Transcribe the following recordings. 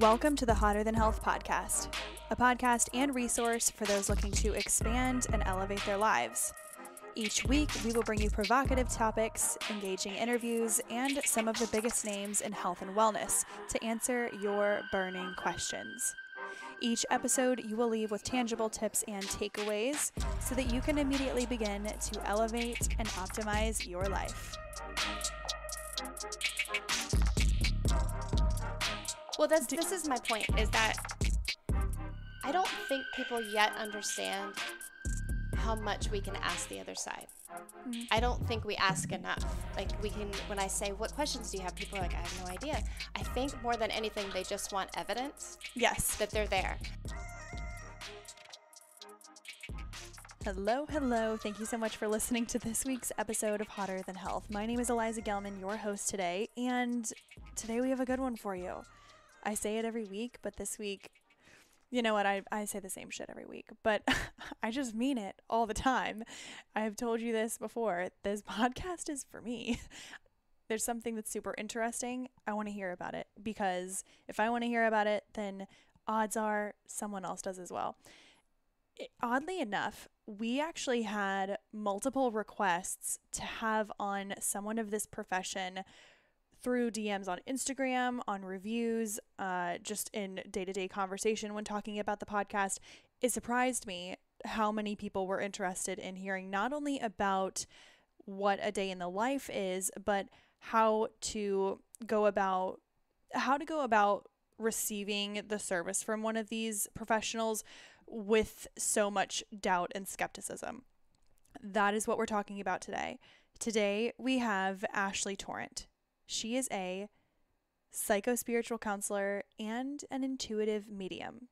Welcome to the Hotter Than Health podcast, a podcast and resource for those looking to expand and elevate their lives. Each week, we will bring you provocative topics, engaging interviews, and some of the biggest names in health and wellness to answer your burning questions. Each episode, you will leave with tangible tips and takeaways so that you can immediately begin to elevate and optimize your life. Well, this is my point, is that I don't think people yet understand how much we can ask the other side. Mm-hmm. I don't think we ask enough. Like when I say, what questions do you have? People are like, I have no idea. I think more than anything, they just want evidence. Yes. That they're there. Hello. Thank you so much for listening to this week's episode of Hotter Than Health. My name is Eliza Gelman, your host today, and today we have a good one for you. I say it every week, but this week, you know what, I say the same shit every week, but I just mean it all the time. I have told you this before. This podcast is for me. There's something that's super interesting. I want to hear about it, because if I want to hear about it, then odds are someone else does as well. Oddly enough, we actually had multiple requests to have on someone of this profession through DMs on Instagram, on reviews, just in day-to-day conversation when talking about the podcast. It surprised me how many people were interested in hearing not only about what a day in the life is, but how to go about receiving the service from one of these professionals with so much doubt and skepticism. That is what we're talking about today. Today we have Ashley Torrent. She is a psychospiritual counselor and an intuitive medium.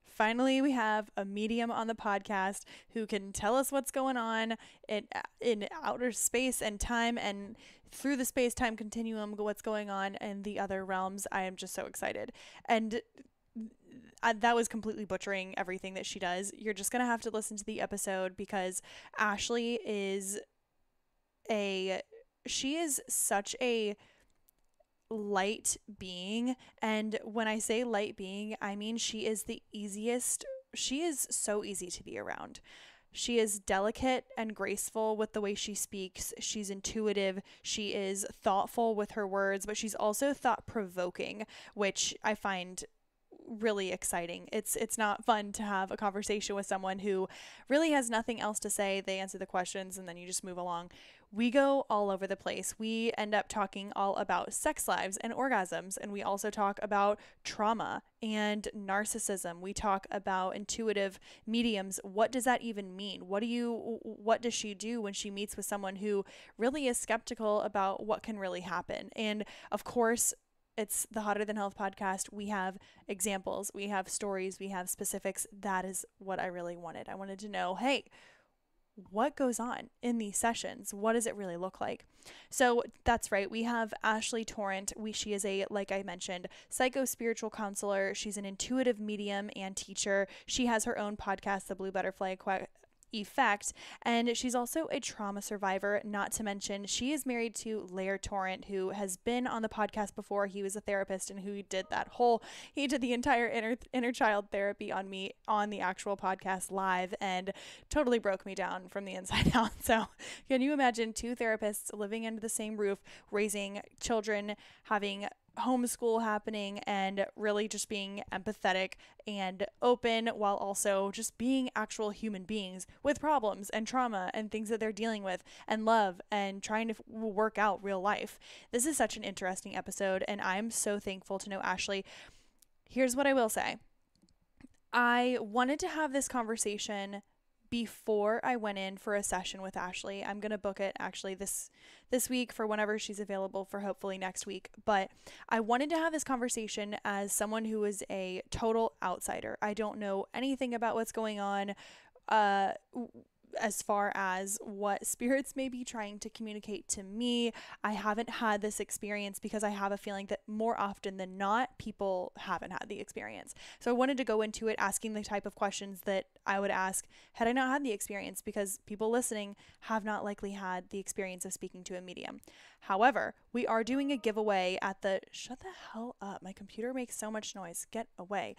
Finally, we have a medium on the podcast who can tell us what's going on in outer space and time, and through the space-time continuum, what's going on in the other realms. I am just so excited. And that was completely butchering everything that she does. You're just going to have to listen to the episode, because Ashley is she is such a light being. And when I say light being, I mean she is so easy to be around. She is delicate and graceful with the way she speaks. She's intuitive. She is thoughtful with her words, but she's also thought-provoking, which I find really exciting. It's not fun to have a conversation with someone who really has nothing else to say. They answer the questions and then you just move along. We go all over the place. We end up talking all about sex lives and orgasms, and we also talk about trauma and narcissism. We talk about intuitive mediums. What does that even mean? What does she do when she meets with someone who really is skeptical about what can really happen? And of course, it's the Hotter Than Health podcast. We have examples, we have stories, we have specifics. That is what I really wanted. I wanted to know, hey, what goes on in these sessions? What does it really look like? So that's right. We have Ashley Torrent. She is like I mentioned, psychospiritual counselor. She's an intuitive medium and teacher. She has her own podcast, The Blue Butterfly Effect, and she's also a trauma survivor. Not to mention, she is married to Lair Torrent, who has been on the podcast before. He was a therapist, and he did the entire inner child therapy on me on the actual podcast live, and totally broke me down from the inside out. So can you imagine two therapists living under the same roof, raising children, having homeschool happening, and really just being empathetic and open, while also just being actual human beings with problems and trauma and things that they're dealing with, and love, and trying to work out real life. This is such an interesting episode, and I'm so thankful to know Ashley. Here's what I will say. I wanted to have this conversation before I went in for a session with Ashley. I'm going to book it actually this week for whenever she's available, for hopefully next week. But I wanted to have this conversation as someone who is a total outsider. I don't know anything about what's going on as far as what spirits may be trying to communicate to me. I haven't had this experience because I have a feeling that more often than not, people haven't had the experience. So I wanted to go into it asking the type of questions that I would ask had I not had the experience, because people listening have not likely had the experience of speaking to a medium. However, we are doing a giveaway at the, shut the hell up, my computer makes so much noise, get away.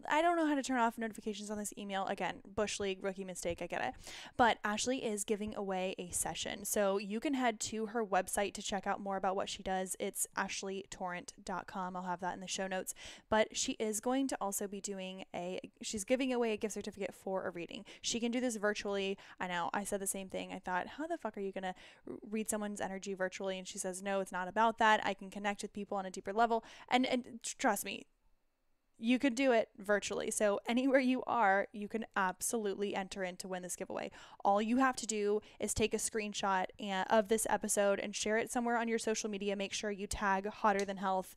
I don't know how to turn off notifications on this email. Again, Bush League, rookie mistake, I get it. But Ashley is giving away a session. So you can head to her website to check out more about what she does. It's ashleytorrent.com. I'll have that in the show notes. But she is going to also be doing she's giving away a gift certificate for a reading. She can do this virtually. I know, I said the same thing. I thought, how the fuck are you going to read someone's energy virtually? And she says, no, it's not about that. I can connect with people on a deeper level. And trust me, you could do it virtually. So anywhere you are, you can absolutely enter in to win this giveaway. All you have to do is take a screenshot of this episode and share it somewhere on your social media. Make sure you tag Hotter Than Health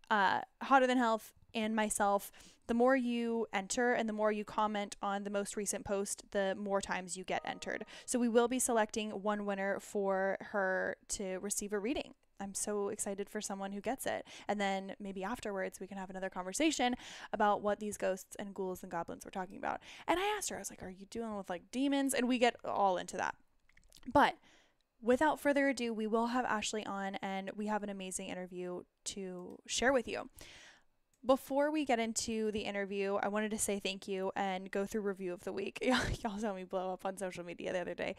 and myself. The more you enter and the more you comment on the most recent post, the more times you get entered. So we will be selecting one winner for her to receive a reading. I'm so excited for someone who gets it. And then maybe afterwards we can have another conversation about what these ghosts and ghouls and goblins were talking about. And I asked her, I was like, are you dealing with like demons? And we get all into that. But without further ado, we will have Ashley on and we have an amazing interview to share with you. Before we get into the interview, I wanted to say thank you and go through review of the week. Y'all saw me blow up on social media the other day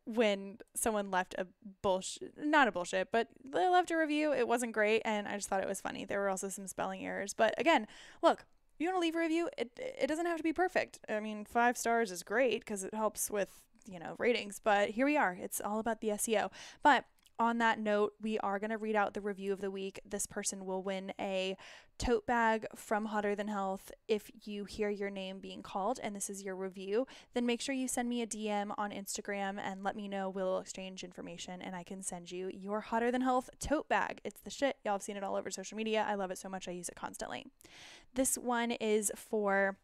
when someone left not a bullshit, but they left a review. It wasn't great, and I just thought it was funny. There were also some spelling errors. But again, look, you want to leave a review, it doesn't have to be perfect. I mean, 5 stars is great because it helps with, ratings. But here we are. It's all about the SEO. But on that note, we are going to read out the review of the week. This person will win a tote bag from Hotter Than Health if you hear your name being called and this is your review. Then make sure you send me a DM on Instagram and let me know. We'll exchange information and I can send you your Hotter Than Health tote bag. It's the shit. Y'all have seen it all over social media. I love it so much. I use it constantly. This one is for...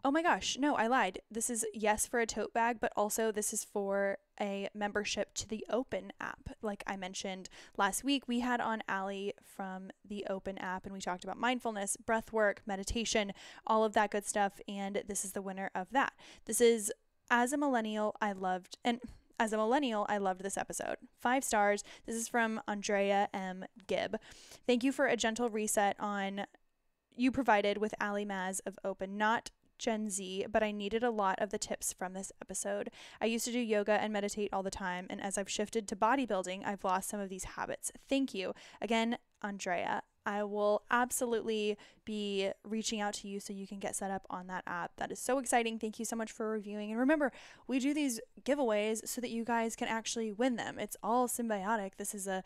Oh my gosh, no, I lied. This is yes for a tote bag, but also this is for a membership to the Open app. Like I mentioned last week, we had on Allie from the Open app and we talked about mindfulness, breathwork, meditation, all of that good stuff. And this is the winner of that. This is, as a millennial, I loved this episode. 5 stars. This is from Andrea M. Gibb. Thank you for a gentle reset you provided with Allie Maz of Open, not Gen Z, but I needed a lot of the tips from this episode. I used to do yoga and meditate all the time, and as I've shifted to bodybuilding, I've lost some of these habits. Thank you. Again, Andrea, I will absolutely be reaching out to you so you can get set up on that app. That is so exciting. Thank you so much for reviewing. And remember, we do these giveaways so that you guys can actually win them. It's all symbiotic. This is a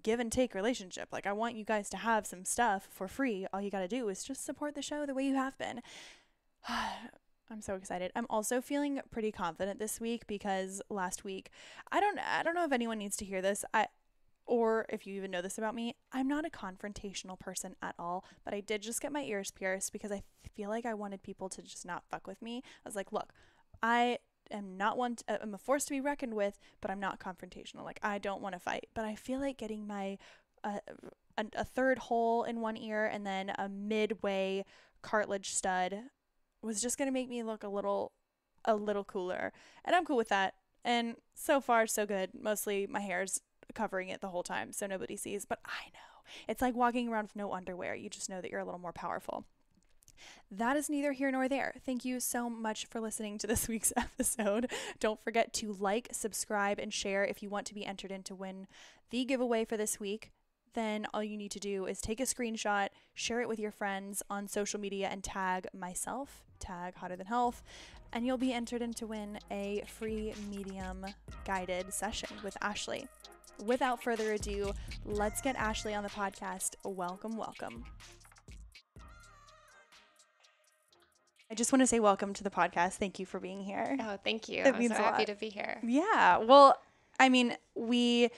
give and take relationship. Like, I want you guys to have some stuff for free. All you got to do is just support the show the way you have been. I'm so excited. I'm also feeling pretty confident this week because last week, I don't know if anyone needs to hear this, or if you even know this about me. I'm not a confrontational person at all, but I did just get my ears pierced because I feel like I wanted people to just not fuck with me. I was like, look, I am not I'm a force to be reckoned with, but I'm not confrontational. Like, I don't want to fight, but I feel like getting my a third hole in one ear and then a midway cartilage stud was just going to make me look a little cooler. And I'm cool with that. And so far, so good. Mostly my hair's covering it the whole time, so nobody sees. But I know. It's like walking around with no underwear. You just know that you're a little more powerful. That is neither here nor there. Thank you so much for listening to this week's episode. Don't forget to like, subscribe, and share if you want to be entered in to win the giveaway for this week. Then all you need to do is take a screenshot, share it with your friends on social media, and tag myself, tag Hotter Than Health, and you'll be entered in to win a free medium guided session with Ashley. Without further ado, let's get Ashley on the podcast. Welcome, welcome. I just want to say welcome to the podcast. Thank you for being here. Oh, thank you. I'm so happy to be here. Yeah. Well, I mean, we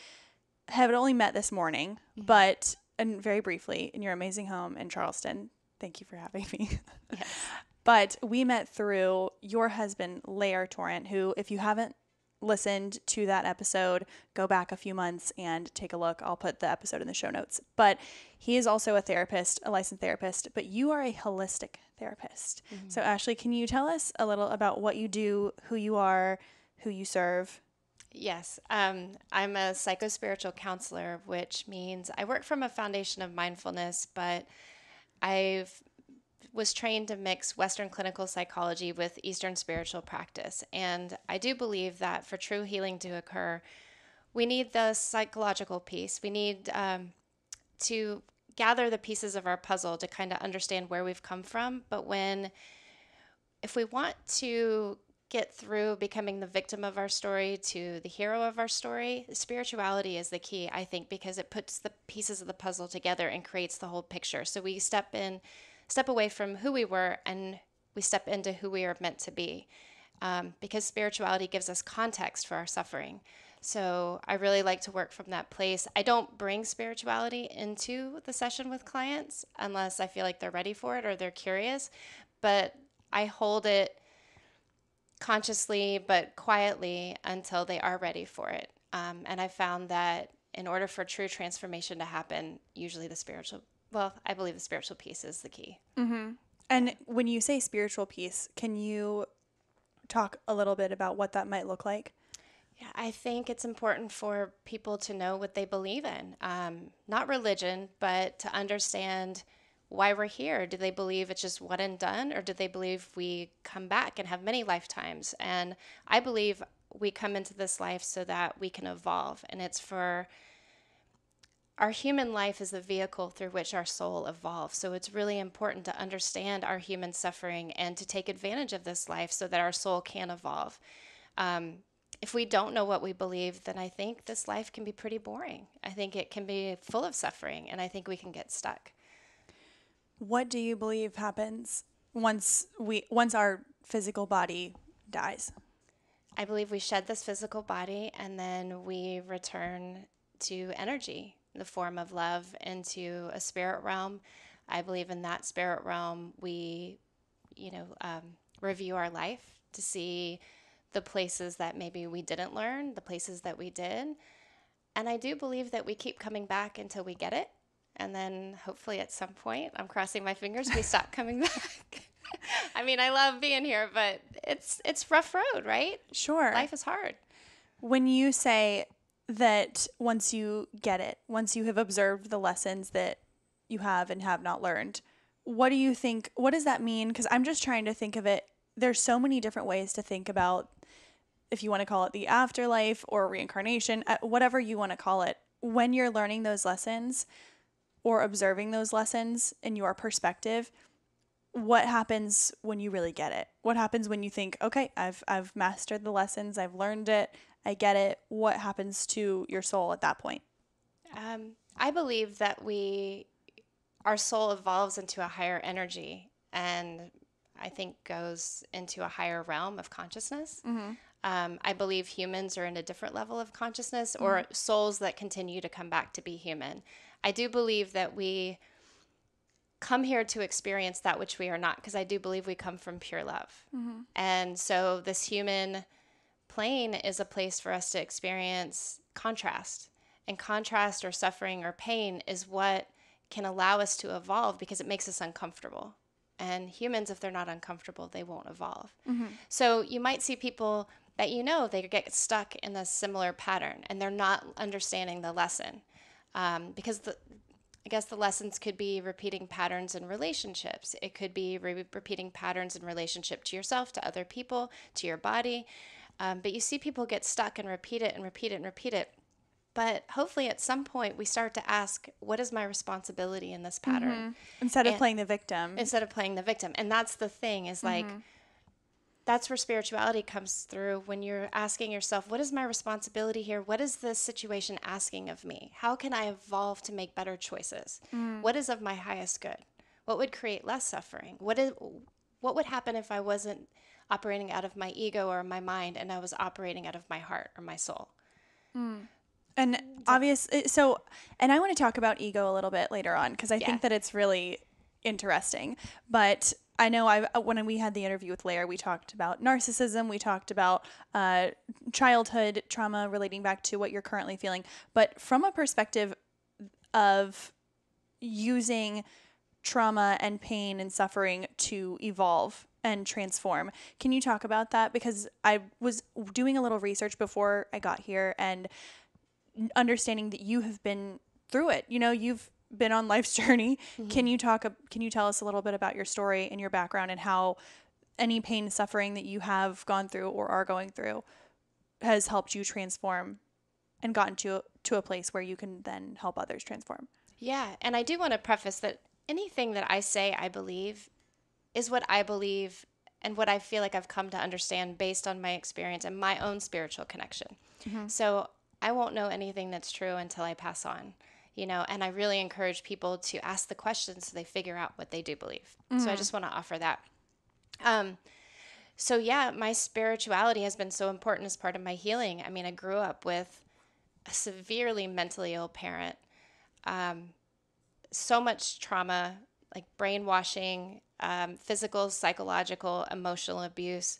have only met this morning, and very briefly in your amazing home in Charleston. Thank you for having me. Yes. But we met through your husband, Lair Torrent, who, if you haven't listened to that episode, go back a few months and take a look. I'll put the episode in the show notes. But he is also a therapist, a licensed therapist, but you are a holistic therapist. Mm-hmm. So Ashley, can you tell us a little about what you do, who you are, who you serve? Yes. I'm a psychospiritual counselor, which means I work from a foundation of mindfulness, but I was trained to mix Western clinical psychology with Eastern spiritual practice. And I do believe that for true healing to occur, we need the psychological piece. We need to gather the pieces of our puzzle to kind of understand where we've come from. But if we want to get through becoming the victim of our story to the hero of our story, spirituality is the key, I think, because it puts the pieces of the puzzle together and creates the whole picture. So we step away from who we were and we step into who we are meant to be, because spirituality gives us context for our suffering. So I really like to work from that place. I don't bring spirituality into the session with clients unless I feel like they're ready for it or they're curious, but I hold it consciously but quietly until they are ready for it. And I found that in order for true transformation to happen, usually I believe the spiritual piece is the key. Mm-hmm. And when you say spiritual piece, can you talk a little bit about what that might look like? Yeah, I think it's important for people to know what they believe in. Not religion, but to understand why we're here. Do they believe it's just one and done, or do they believe we come back and have many lifetimes? And I believe we come into this life so that we can evolve, and it's for our human life is the vehicle through which our soul evolves. So it's really important to understand our human suffering and to take advantage of this life so that our soul can evolve. If we don't know what we believe, then I think this life can be pretty boring. I think it can be full of suffering, and I think we can get stuck. What do you believe happens once our physical body dies? I believe we shed this physical body and then we return to energy, the form of love, into a spirit realm. I believe in that spirit realm we, review our life to see the places that maybe we didn't learn, the places that we did. And I do believe that we keep coming back until we get it. And then hopefully at some point, I'm crossing my fingers, we stop coming back. I mean, I love being here, but it's rough road, right? Sure. Life is hard. When you say that once you get it, once you have observed the lessons that you have and have not learned, what do you think, what does that mean? Because I'm just trying to think of it. There's so many different ways to think about, if you want to call it the afterlife or reincarnation, whatever you want to call it. When you're learning those lessons or observing those lessons in your perspective, what happens when you really get it? What happens when you think, okay, I've mastered the lessons, I've learned it, I get it. What happens to your soul at that point? I believe that our soul evolves into a higher energy and I think goes into a higher realm of consciousness. Mm-hmm. I believe humans are in a different level of consciousness, or mm-hmm. souls that continue to come back to be human. I do believe that we come here to experience that which we are not, because I do believe we come from pure love. Mm-hmm. And so this human plane is a place for us to experience contrast. And contrast or suffering or pain is what can allow us to evolve because it makes us uncomfortable. And humans, if they're not uncomfortable, they won't evolve. Mm-hmm. So you might see people that they get stuck in a similar pattern and they're not understanding the lesson. Because I guess the lessons could be repeating patterns in relationships. It could be repeating patterns in relationship to yourself, to other people, to your body. But you see people get stuck and repeat it and repeat it and repeat it. But hopefully at some point we start to ask, what is my responsibility in this pattern? Mm-hmm. Instead of playing the victim. And that's the thing is like, mm-hmm. that's where spirituality comes through when you're asking yourself, what is my responsibility here? What is this situation asking of me? How can I evolve to make better choices? Mm. What is of my highest good? What would create less suffering? What would happen if I wasn't operating out of my ego or my mind and I was operating out of my heart or my soul? Mm. And obviously, and I want to talk about ego a little bit later on because I think that it's really interesting. But I know when we had the interview with Lair, we talked about narcissism, we talked about childhood trauma relating back to what you're currently feeling. But from a perspective of using trauma and pain and suffering to evolve and transform, can you talk about that? Because I was doing a little research before I got here and understanding that you have been through it. You've been on life's journey. Mm-hmm. Can you tell us a little bit about your story and your background and how any pain and suffering that you have gone through or are going through has helped you transform and gotten to a place where you can then help others transform? Yeah. And I do want to preface that anything that I say I believe is what I believe and what I feel like I've come to understand based on my experience and my own spiritual connection. Mm-hmm. So I won't know anything that's true until I pass on. And I really encourage people to ask the questions so they figure out what they do believe. Mm-hmm. So I just want to offer that. So yeah, my spirituality has been so important as part of my healing. I mean, I grew up with a severely mentally ill parent, so much trauma, like brainwashing, physical, psychological, emotional abuse.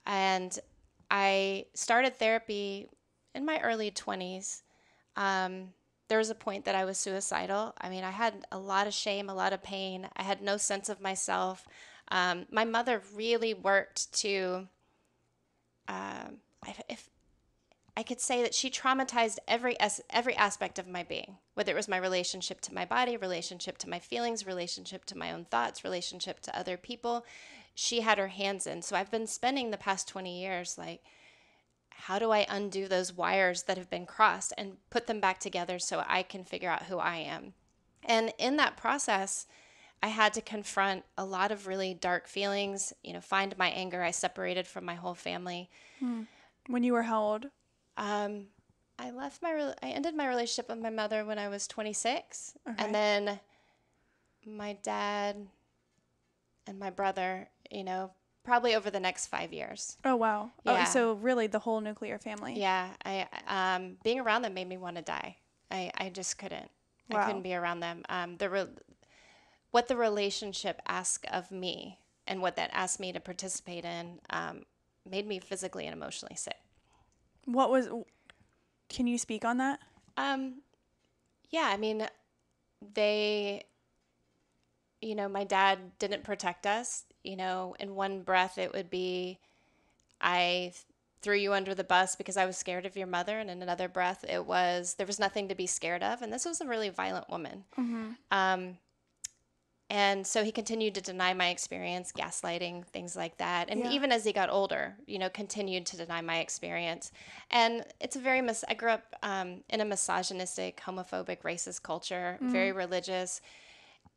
And I started therapy in my early 20s. There was a point that I was suicidal. I mean, I had a lot of shame, a lot of pain. I had no sense of myself. My mother really worked to, if I could say that she traumatized every aspect of my being, whether it was my relationship to my body, relationship to my feelings, relationship to my own thoughts, relationship to other people. She had her hands in. So I've been spending the past 20 years like, how do I undo those wires that have been crossed and put them back together so I can figure out who I am? And in that process, I had to confront a lot of really dark feelings, find my anger. I separated from my whole family. When you were how old? I ended my relationship with my mother when I was 26. Okay. And then my dad and my brother, probably over the next 5 years. Oh, wow. Yeah. Oh, so really the whole nuclear family. Yeah. Being around them made me want to die. I just couldn't. Wow. I couldn't be around them. What the relationship asked of me and what that asked me to participate in made me physically and emotionally sick. Can you speak on that? Yeah. I mean, my dad didn't protect us. In one breath, it would be, I threw you under the bus because I was scared of your mother. And in another breath, it was, there was nothing to be scared of. And this was a really violent woman. Mm-hmm. And so he continued to deny my experience, gaslighting, things like that. And even as he got older, continued to deny my experience. And it's I grew up in a misogynistic, homophobic, racist culture, very religious.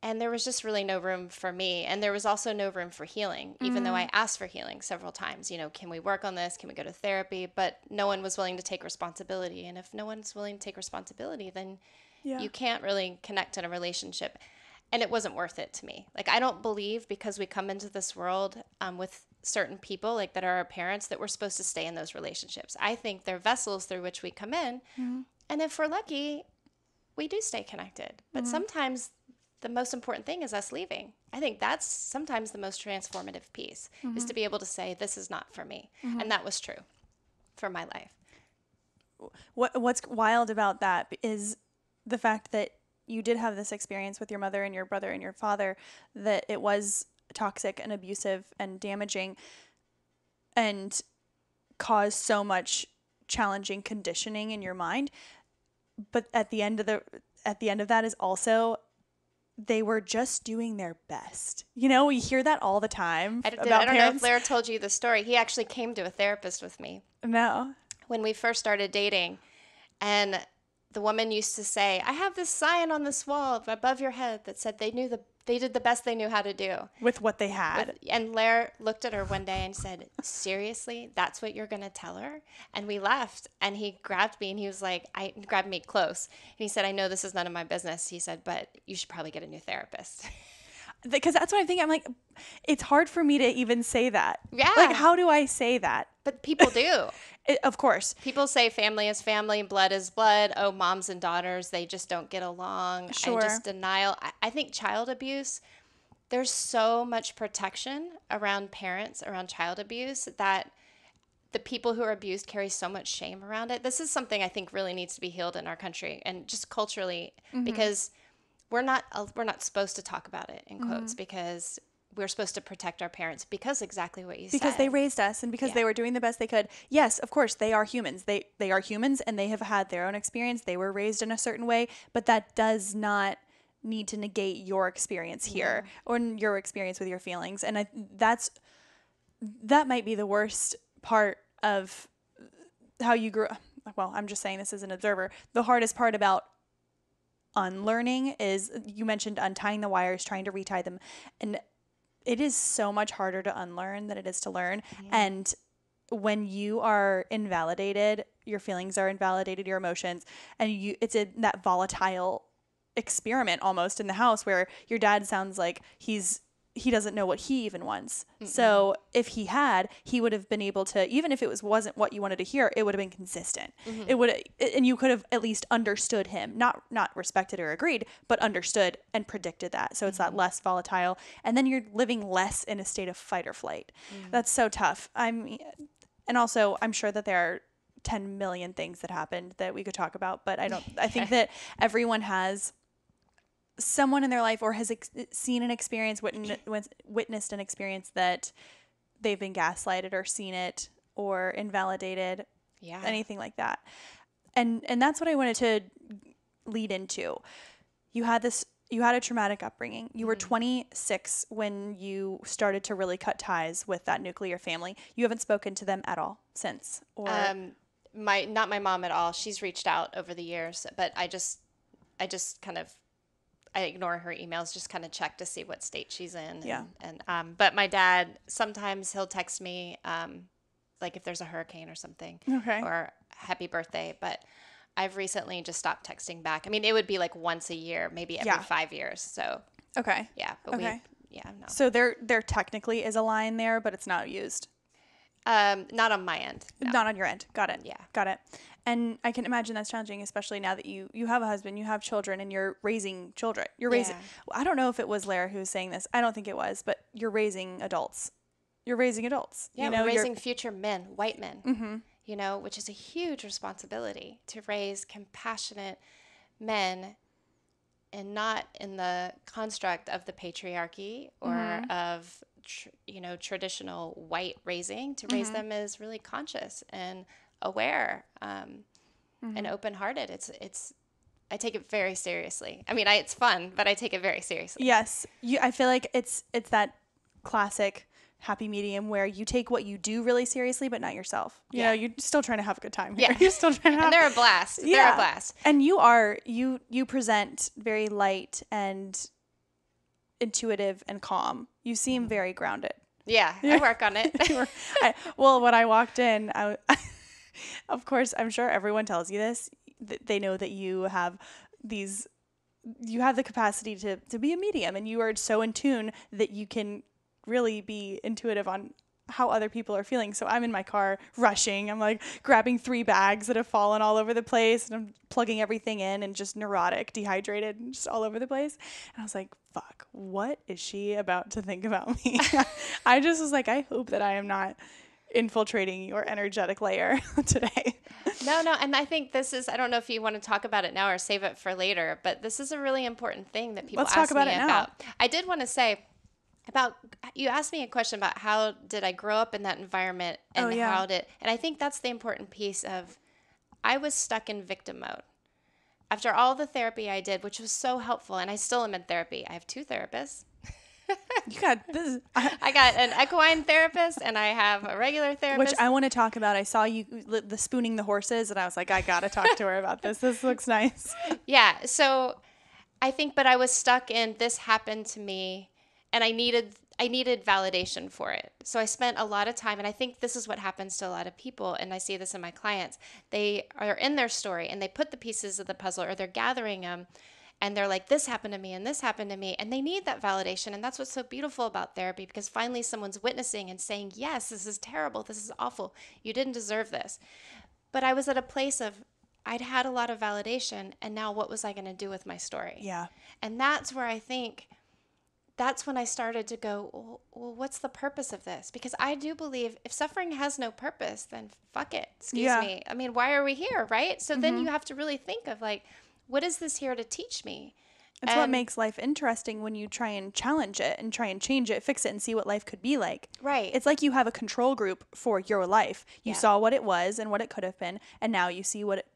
And there was just really no room for me. And there was also no room for healing, even though I asked for healing several times. Can we work on this? Can we go to therapy? But no one was willing to take responsibility. And if no one's willing to take responsibility, then you can't really connect in a relationship. And it wasn't worth it to me. Like, I don't believe because we come into this world with certain people, like that are our parents, that we're supposed to stay in those relationships. I think they're vessels through which we come in. Mm-hmm. And if we're lucky, we do stay connected. But sometimes the most important thing is us leaving. I think that's sometimes the most transformative piece, is to be able to say, this is not for me. And that was true for my life. What's wild about that is the fact that you did have this experience with your mother and your brother and your father, that it was toxic and abusive and damaging and caused so much challenging conditioning in your mind. But at the end of that is also, they were just doing their best. We hear that all the time about parents. I don't know if Blair told you the story. He actually came to a therapist with me. No. When we first started dating, and the woman used to say, I have this sign on this wall above your head that said they did the best they knew how to do. With what they had. And Lair looked at her one day and said, seriously, that's what you're going to tell her? And we left, and he grabbed me, and he was like, grabbed me close. And he said, I know this is none of my business. He said, but you should probably get a new therapist. Because that's what I'm thinking. I'm like, it's hard for me to even say that. Yeah. Like, how do I say that? But people do. Of course. People say family is family, blood is blood. Oh, moms and daughters, they just don't get along. Sure. And just denial. I think child abuse there's so much protection around parents, around child abuse, that the people who are abused carry so much shame around it. This is something I think really needs to be healed in our country, and just culturally, because we're not supposed to talk about it, in quotes, because we're supposed to protect our parents, because exactly what you said. Because they raised us, and because they were doing the best they could. Yes, of course, they are humans. They are humans, and they have had their own experience. They were raised in a certain way, but that does not need to negate your experience here or your experience with your feelings. And that might be the worst part of how you grew. Well, I'm just saying this as an observer. The hardest part about unlearning is, you mentioned untying the wires, trying to retie them. And it is so much harder to unlearn than it is to learn. And when you are invalidated, your feelings are invalidated, your emotions, and it's in that volatile experiment almost in the house where your dad sounds like he doesn't know what he even wants. So if he would have been able to, even if it wasn't what you wanted to hear, it would have been consistent. And you could have at least understood him, not respected or agreed, but understood and predicted that. So it's that less volatile. And then you're living less in a state of fight or flight. That's so tough. And also I'm sure that there are 10 million things that happened that we could talk about, but I think that everyone has someone in their life or has seen an experience, witnessed an experience that they've been gaslighted or seen it or invalidated, anything like that. And that's what I wanted to lead into. You had a traumatic upbringing. You were 26 when you started to really cut ties with that nuclear family. You haven't spoken to them at all since? Or not my mom at all. She's reached out over the years, but I just kind of, I ignore her emails, just kind of check to see what state she's in. But my dad, sometimes he'll text me, like if there's a hurricane or something, or happy birthday. But I've recently just stopped texting back. I mean, it would be like once a year, maybe every 5 years. So no. So there technically is a line there, but it's not used. Not on my end. No. Not on your end. Got it. Yeah. Got it. And I can imagine that's challenging, especially now that you have a husband, you have children, and you're raising children. You're raising, I don't know if it was Lara who was saying this. I don't think it was, but you're raising adults. You're raising adults. Yeah, we're raising future men, white men, which is a huge responsibility, to raise compassionate men, and not in the construct of the patriarchy or of, traditional white raising, to raise them as really conscious and aware, and open-hearted. I take it very seriously. I mean, it's fun, but I take it very seriously. Yes. I feel like it's that classic happy medium where you take what you do really seriously, but not yourself. You know, you're still trying to have a good time here. Yeah. You're still trying to have... And they're a blast. Yeah. They're a blast. And you present very light and intuitive and calm. You seem very grounded. Yeah, I work on it. When I walked in, of course, I'm sure everyone tells you this. They know that you have the capacity to be a medium, and you are so in tune that you can really be intuitive on how other people are feeling. So I'm in my car rushing. I'm like grabbing 3 bags that have fallen all over the place, and I'm plugging everything in and just neurotic, dehydrated, and just all over the place. And I was like, fuck, what is she about to think about me? I just was like, I hope that I am not infiltrating your energetic layer today. No. And I think this is, I don't know if you want to talk about it now or save it for later, but this is a really important thing that people ask me about. Let's talk about it now. I did want to say you asked me a question about how did I grow up in that environment, and and I think that's the important piece of, I was stuck in victim mode. After all the therapy I did, which was so helpful, and I still am in therapy. I have 2 therapists. You got this. I got an equine therapist, and I have a regular therapist. Which I want to talk about. I saw you the spooning the horses, and I was like, I got to talk to her about this. This looks nice. Yeah. So I think, but I was stuck in, this happened to me, and I needed validation for it. So I spent a lot of time, and I think this is what happens to a lot of people, and I see this in my clients. They are in their story, and they put the pieces of the puzzle, or they're gathering them, and they're like, this happened to me, and this happened to me, and they need that validation. And that's what's so beautiful about therapy, because finally someone's witnessing and saying, yes, this is terrible, this is awful, you didn't deserve this. But I was at a place of, I'd had a lot of validation, and now what was I going to do with my story? Yeah. And that's where I think that's when I started to go, well, what's the purpose of this? Because I do believe if suffering has no purpose, then fuck it. Excuse me. I mean, why are we here, right? So then you have to really think of like, what is this here to teach me? It's what makes life interesting when you try and challenge it and try and change it, fix it, and see what life could be like. Right. It's like you have a control group for your life. You saw what it was and what it could have been, and now you see what it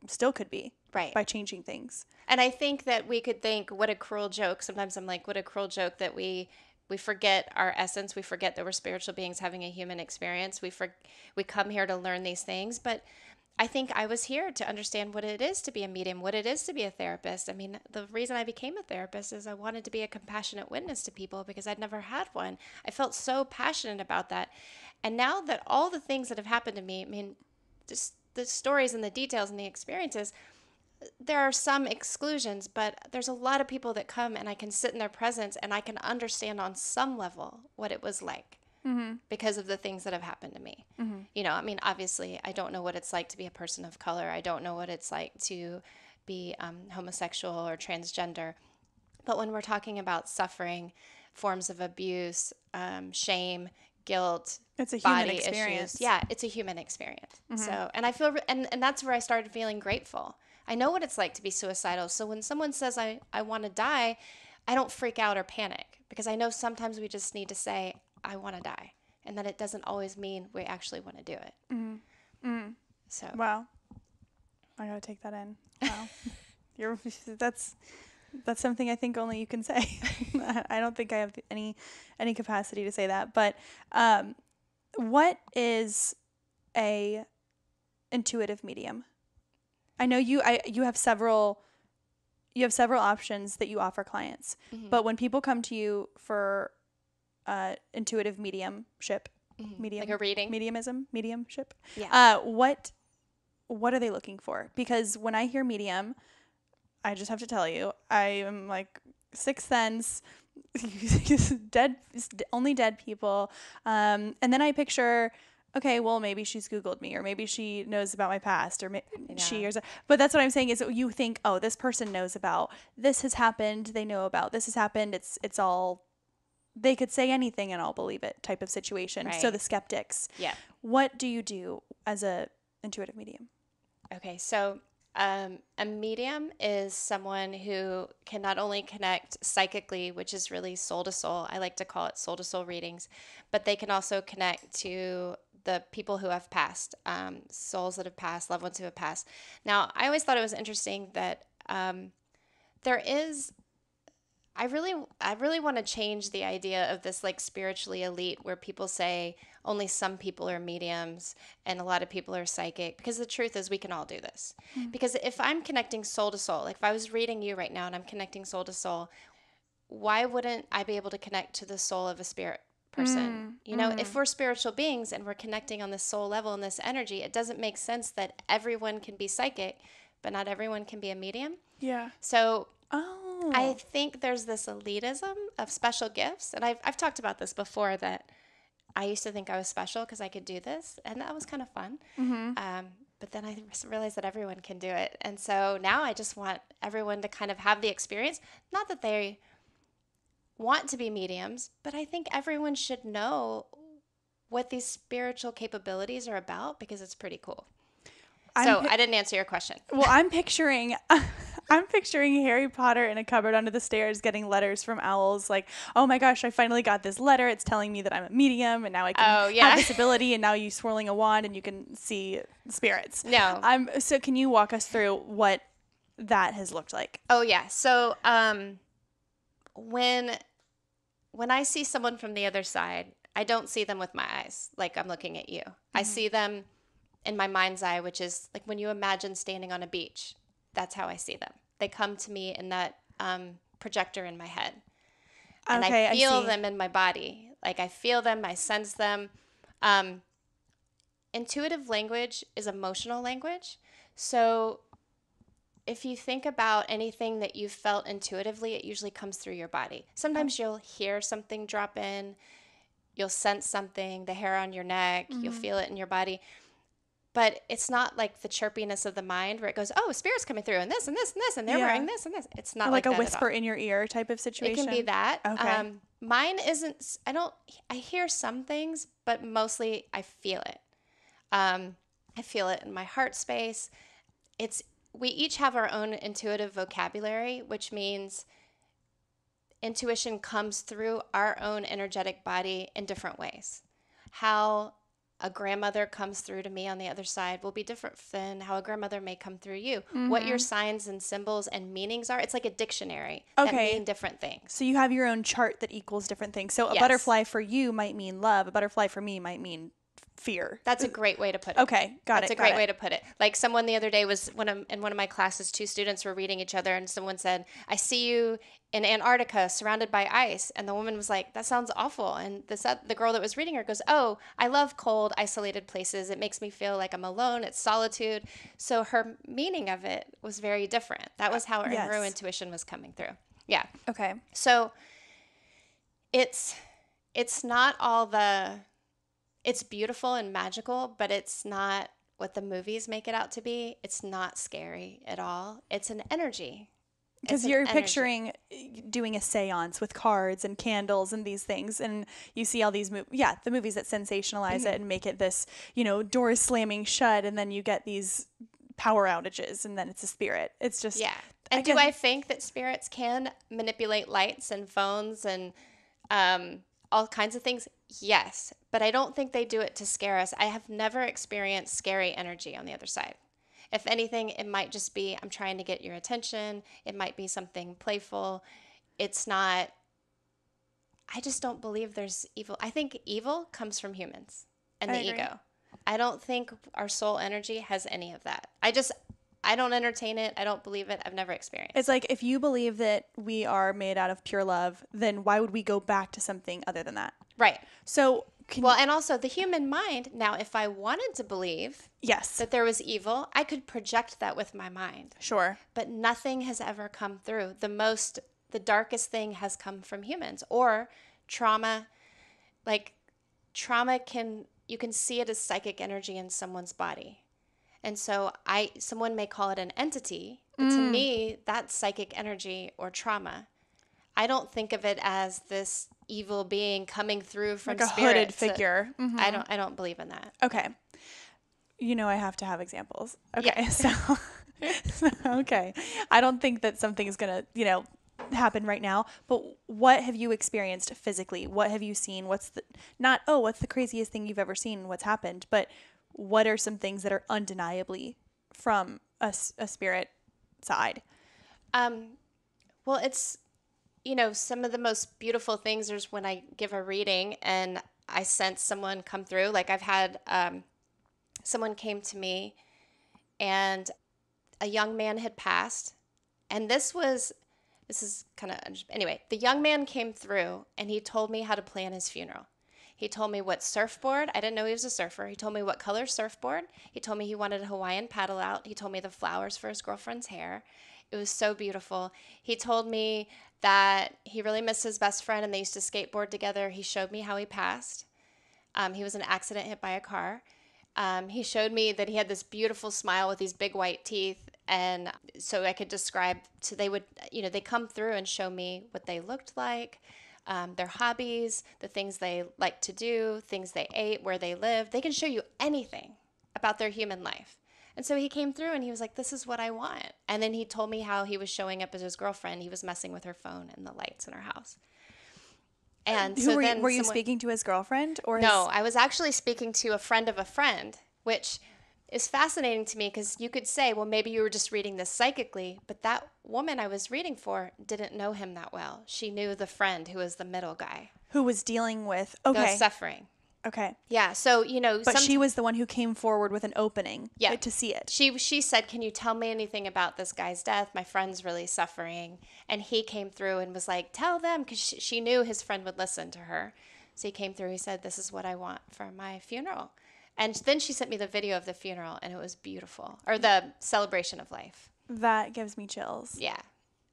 still could be. Right. By changing things. And I think that we could think, what a cruel joke. Sometimes I'm like, what a cruel joke that we forget our essence. We forget that we're spiritual beings having a human experience. We come here to learn these things. But I think I was here to understand what it is to be a medium, what it is to be a therapist. I mean, the reason I became a therapist is I wanted to be a compassionate witness to people because I'd never had one. I felt so passionate about that. And now that all the things that have happened to me, I mean, just the stories and the details and the experiences, there are some exclusions, but there's a lot of people that come and I can sit in their presence and I can understand on some level what it was like because of the things that have happened to me. You know, I mean, obviously, I don't know what it's like to be a person of color. I don't know what it's like to be homosexual or transgender. But when we're talking about suffering, forms of abuse, shame, guilt, it's a body human experience. issues. Yeah, it's a human experience. So, and I feel, and that's where I started feeling grateful. I know what it's like to be suicidal. So when someone says, I want to die, I don't freak out or panic because I know sometimes we just need to say, I want to die. And that it doesn't always mean we actually want to do it. So. Wow. I got to take that in. Wow. That's something I think only you can say. I don't think I have any capacity to say that. But what is a intuitive medium? I know you have several options that you offer clients. But when people come to you for intuitive mediumship, like a reading, mediumship. Yeah. What are they looking for? Because when I hear medium, I just have to tell you, I am like sixth sense, only dead people. And then I picture, okay, well, maybe she's Googled me, or maybe she knows about my past, or but that's what I'm saying is you think, oh, this person knows about this has happened. They know about this has happened. It's all, they could say anything and I'll believe it type of situation. Right. So the skeptics. Yeah. What do you do as a intuitive medium? Okay. So a medium is someone who can not only connect psychically, which is really soul to soul. I like to call it soul to soul readings, but they can also connect to the people who have passed, souls that have passed, loved ones who have passed. Now, I always thought it was interesting that there is, I really want to change the idea of this like spiritually elite where people say only some people are mediums and a lot of people are psychic, because the truth is we can all do this. Because if I'm connecting soul to soul, like if I was reading you right now and I'm connecting soul to soul, why wouldn't I be able to connect to the soul of a spirit person? You know, if we're spiritual beings and we're connecting on this soul level and this energy, it doesn't make sense that everyone can be psychic, but not everyone can be a medium. Yeah. So I think there's this elitism of special gifts. And I've talked about this before, that I used to think I was special because I could do this. And that was kind of fun. But then I realized that everyone can do it. And so now I just want everyone to kind of have the experience. Not that they want to be mediums, but I think everyone should know what these spiritual capabilities are about, because it's pretty cool. I didn't answer your question. Well, I'm picturing Harry Potter in a cupboard under the stairs getting letters from owls like, oh my gosh, I finally got this letter. It's telling me that I'm a medium and now I can have this ability, and now you swirling a wand and you can see spirits. No. So can you walk us through what that has looked like? Oh yeah. So when I see someone from the other side, I don't see them with my eyes like I'm looking at you. I see them in my mind's eye, which is like when you imagine standing on a beach. That's how I see them. They come to me in that projector in my head. And I feel them in my body. Like I feel them, I sense them. Intuitive language is emotional language. So if you think about anything that you felt intuitively, it usually comes through your body. Sometimes you'll hear something drop in. You'll sense something, the hair on your neck. You'll feel it in your body. But it's not like the chirpiness of the mind where it goes, oh, spirit's coming through and this and this and this, and they're wearing this and this. It's not like like a that whisper in your ear type of situation. It can be that. Okay. Mine isn't, I hear some things, but mostly I feel it. I feel it in my heart space. We each have our own intuitive vocabulary, which means intuition comes through our own energetic body in different ways. How a grandmother comes through to me on the other side will be different than how a grandmother may come through you. Mm-hmm. What your signs and symbols and meanings are, it's like a dictionary that mean different things. So you have your own chart that equals different things. So a butterfly for you might mean love. A butterfly for me might mean fear. That's a great way to put it. Okay, got it. That's a great way to put it. Like someone the other day was, in one of my classes, two students were reading each other and someone said, I see you in Antarctica surrounded by ice. And the woman was like, that sounds awful. And the girl that was reading her goes, oh, I love cold, isolated places. It makes me feel like I'm alone. It's solitude. So her meaning of it was very different. That was how her intuition was coming through. Yeah. Okay. So it's not all it's beautiful and magical, but it's not what the movies make it out to be. It's not scary at all. It's an energy. Because you're picturing doing a seance with cards and candles and these things, and you see all these the movies that sensationalize it and make it this, doors slamming shut, and then you get these power outages, and then it's a spirit. It's just... Yeah. And I think that spirits can manipulate lights and phones and all kinds of things? Yes. But I don't think they do it to scare us. I have never experienced scary energy on the other side. If anything, it might just be, I'm trying to get your attention. It might be something playful. It's not, I just don't believe there's evil. I think evil comes from humans and the ego. I don't think our soul energy has any of that. I don't entertain it. I don't believe it. I've never experienced it. It's like, if you believe that we are made out of pure love, then why would we go back to something other than that? Right. So, and also the human mind, now, if I wanted to believe that there was evil, I could project that with my mind. Sure. But nothing has ever come through. The darkest thing has come from humans or trauma. Like trauma you can see it as psychic energy in someone's body. And so someone may call it an entity, but to me, that's psychic energy or trauma. I don't think of it as this evil being coming through from like a hooded figure. Mm-hmm. I don't believe in that. Okay. I have to have examples. Okay. Yeah. So okay. I don't think that something is going to, happen right now, but what have you experienced physically? What have you seen? What's the craziest thing you've ever seen? What's happened? But what are some things that are undeniably from a spirit side? Well, it's, some of the most beautiful things is when I give a reading and I sense someone come through. Like I've had someone came to me and a young man had passed. And this is kind of, anyway, the young man came through and he told me how to plan his funeral. He told me what surfboard. I didn't know he was a surfer. He told me what color surfboard. He told me he wanted a Hawaiian paddle out. He told me the flowers for his girlfriend's hair. It was so beautiful. He told me that he really missed his best friend and they used to skateboard together. He showed me how he passed. He was in an accident hit by a car. He showed me that he had this beautiful smile with these big white teeth. And so I could describe, so they would, they come through and show me what they looked like. Their hobbies, the things they like to do, things they ate, where they lived. They can show you anything about their human life. And so he came through and he was like, this is what I want. And then he told me how he was showing up as his girlfriend. He was messing with her phone and the lights in her house. And so were you speaking to his girlfriend? No, I was actually speaking to a friend of a friend, which is fascinating to me because you could say, well, maybe you were just reading this psychically, but that woman I was reading for didn't know him that well. She knew the friend who was the middle guy. Who was dealing with the suffering. Okay. Yeah, so, But she was the one who came forward with an opening to see it. She said, can you tell me anything about this guy's death? My friend's really suffering. And he came through and was like, tell them, because she knew his friend would listen to her. So he came through, he said, this is what I want for my funeral. And then she sent me the video of the funeral, and it was beautiful. Or the celebration of life. That gives me chills. Yeah.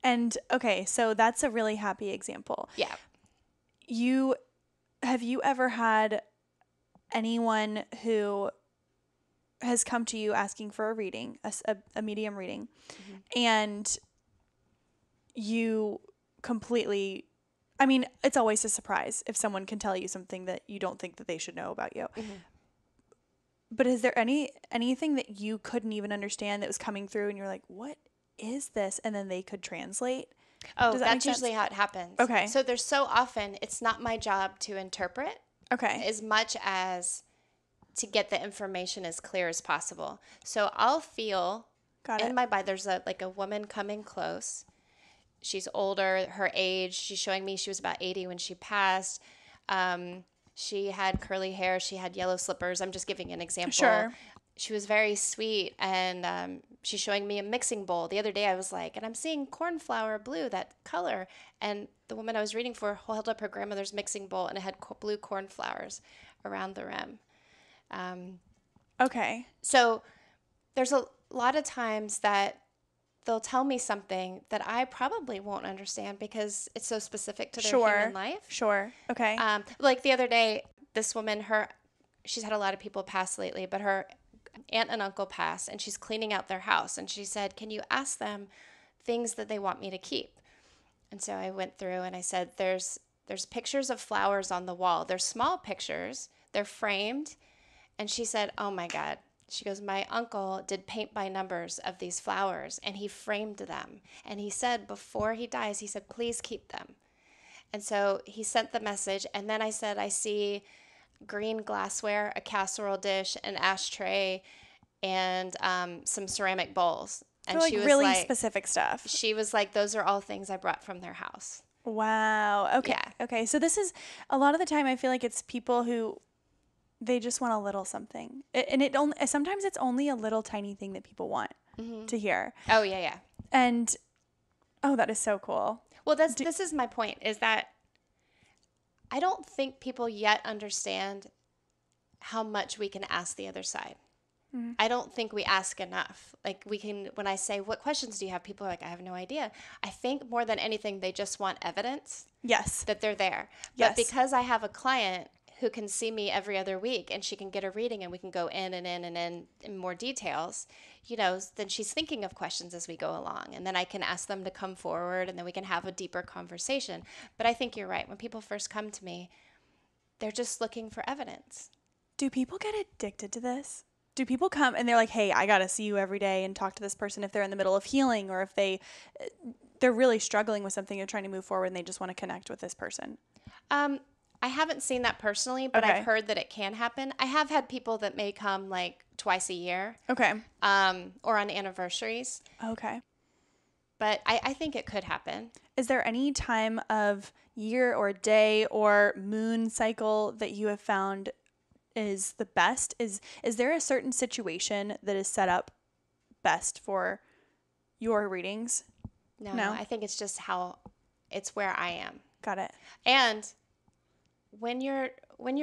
And, okay, so that's a really happy example. Yeah. Have you ever had anyone who has come to you asking for a reading, a medium reading, and you completely, I mean, it's always a surprise if someone can tell you something that you don't think that they should know about you. But is there anything that you couldn't even understand that was coming through and you're like, what is this? And then they could translate? Oh, that's usually how it happens. Okay. So there's so often, it's not my job to interpret as much as to get the information as clear as possible. So I'll feel in my body, there's a woman coming close. She's older, her age, she's showing me she was about 80 when she passed. She had curly hair. She had yellow slippers. I'm just giving an example. Sure. She was very sweet, and she's showing me a mixing bowl. The other day I was like, and I'm seeing cornflower blue, that color. And the woman I was reading for held up her grandmother's mixing bowl, and it had blue cornflowers around the rim. Okay. So there's a lot of times that they'll tell me something that I probably won't understand because it's so specific to their human life. Sure. Okay. Like the other day, this woman, she's had a lot of people pass lately, but her aunt and uncle passed, and she's cleaning out their house. And she said, can you ask them things that they want me to keep? And so I went through and I said, there's pictures of flowers on the wall. They're small pictures. They're framed. And she said, oh my God. She goes, my uncle did paint by numbers of these flowers, and he framed them. And he said, before he dies, he said, please keep them. And so he sent the message. And then I said, I see green glassware, a casserole dish, an ashtray, and some ceramic bowls. And so she was really specific stuff. She was like, those are all things I brought from their house. Wow. Okay. Yeah. Okay. So this is a lot of the time I feel like it's people who they just want a little something. Sometimes it's only a little tiny thing that people want to hear. Oh, yeah, yeah. And, that is so cool. Well, this is my point, is that I don't think people yet understand how much we can ask the other side. I don't think we ask enough. Like when I say, what questions do you have? People are like, I have no idea. I think more than anything, they just want evidence. Yes. That they're there. Yes. But because I have a client who can see me every other week and she can get a reading and we can go in in more details, then she's thinking of questions as we go along. And then I can ask them to come forward and then we can have a deeper conversation. But I think you're right. When people first come to me, they're just looking for evidence. Do people get addicted to this? Do people come and they're like, hey, I got to see you every day and talk to this person if they're in the middle of healing or if they're really struggling with something, they're trying to move forward and they just want to connect with this person? I haven't seen that personally, but I've heard that it can happen. I have had people that may come like twice a year. Okay. Or on anniversaries. Okay. But I think it could happen. Is there any time of year or day or moon cycle that you have found is the best? Is there a certain situation that is set up best for your readings? No, I think it's just it's where I am. Got it. And when you're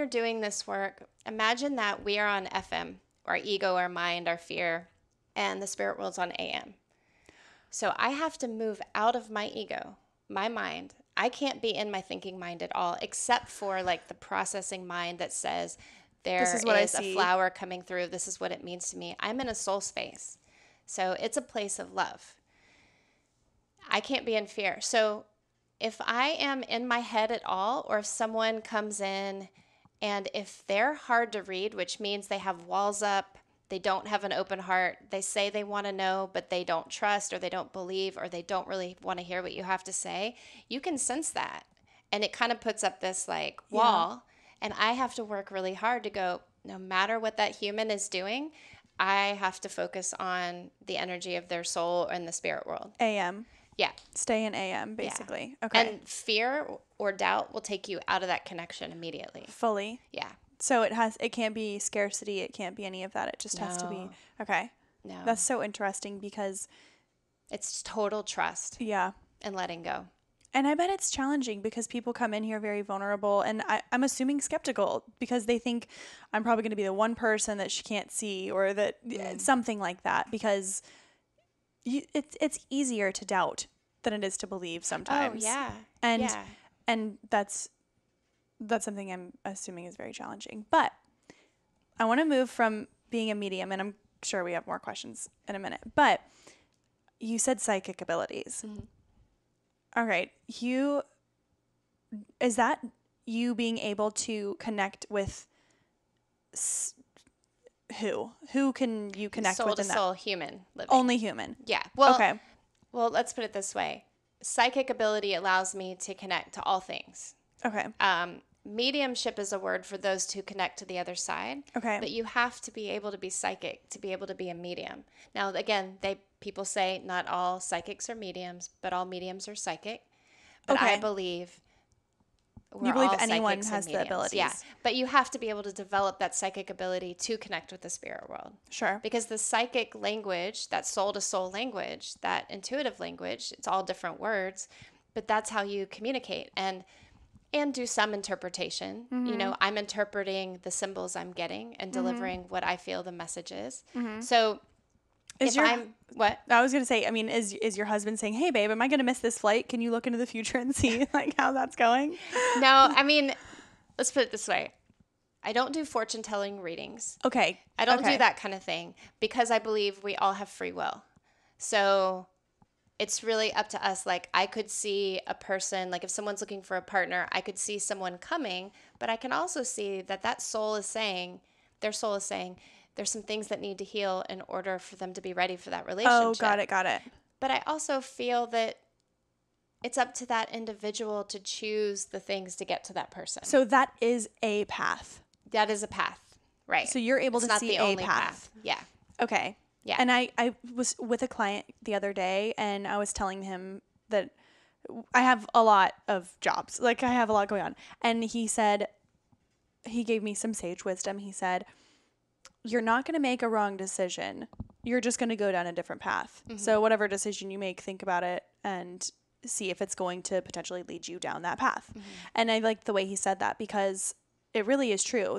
doing this work, imagine that we are on FM, our ego, our mind, our fear, and the spirit world's on AM. So I have to move out of my ego, my mind. I can't be in my thinking mind at all, except for like the processing mind that says there is a flower coming through. This is what it means to me. I'm in a soul space. So it's a place of love. I can't be in fear. So if I am in my head at all, or if someone comes in and if they're hard to read, which means they have walls up, they don't have an open heart, they say they want to know, but they don't trust or they don't believe or they don't really want to hear what you have to say, you can sense that. And it kind of puts up this like wall. And I have to work really hard to go, no matter what that human is doing, I have to focus on the energy of their soul and the spirit world. AM. Yeah. Stay in AM, basically. Yeah. Okay. And fear or doubt will take you out of that connection immediately. Fully. Yeah. So it can't be scarcity. It can't be any of that. It just has to be. Okay. No. That's so interesting because it's total trust. Yeah. And letting go. And I bet it's challenging because people come in here very vulnerable and I'm assuming skeptical because they think I'm probably going to be the one person that she can't see or that something like that because it's easier to doubt than it is to believe sometimes. Oh, yeah. And that's something I'm assuming is very challenging. But I want to move from being a medium, and I'm sure we have more questions in a minute, but you said psychic abilities. Mm-hmm. All right. Is that you being able to connect with who? Who can you connect with in that? Soul to soul, human living. Only human. Yeah. Well, okay. Well, let's put it this way. Psychic ability allows me to connect to all things. Okay. Mediumship is a word for those who connect to the other side. Okay. But you have to be able to be psychic to be able to be a medium. Now, again, people say not all psychics are mediums, but all mediums are psychic. But I believe you believe anyone has the abilities. Yeah. But you have to be able to develop that psychic ability to connect with the spirit world. Sure. Because the psychic language, that soul to soul language, that intuitive language, it's all different words, but that's how you communicate and do some interpretation. Mm-hmm. You know, I'm interpreting the symbols I'm getting and delivering mm-hmm. what I feel the message is. Mm-hmm. So what? I was going to say, I mean, is your husband saying, hey babe, am I going to miss this flight? Can you look into the future and see like how that's going? No, I mean, let's put it this way. I don't do fortune telling readings. Okay. I don't do that kind of thing because I believe we all have free will. So it's really up to us. Like I could see a person, like if someone's looking for a partner, I could see someone coming, but I can also see that soul is saying, there's some things that need to heal in order for them to be ready for that relationship. Oh, got it. But I also feel that it's up to that individual to choose the things to get to that person. So that is a path. That is a path, right? So you're able to see a path. Yeah. Okay. Yeah. And I was with a client the other day, and I was telling him that I have a lot of jobs. Like I have a lot going on. And he gave me some sage wisdom. He said, you're not going to make a wrong decision. You're just going to go down a different path. Mm-hmm. So whatever decision you make, think about it and see if it's going to potentially lead you down that path. Mm-hmm. And I like the way he said that because it really is true.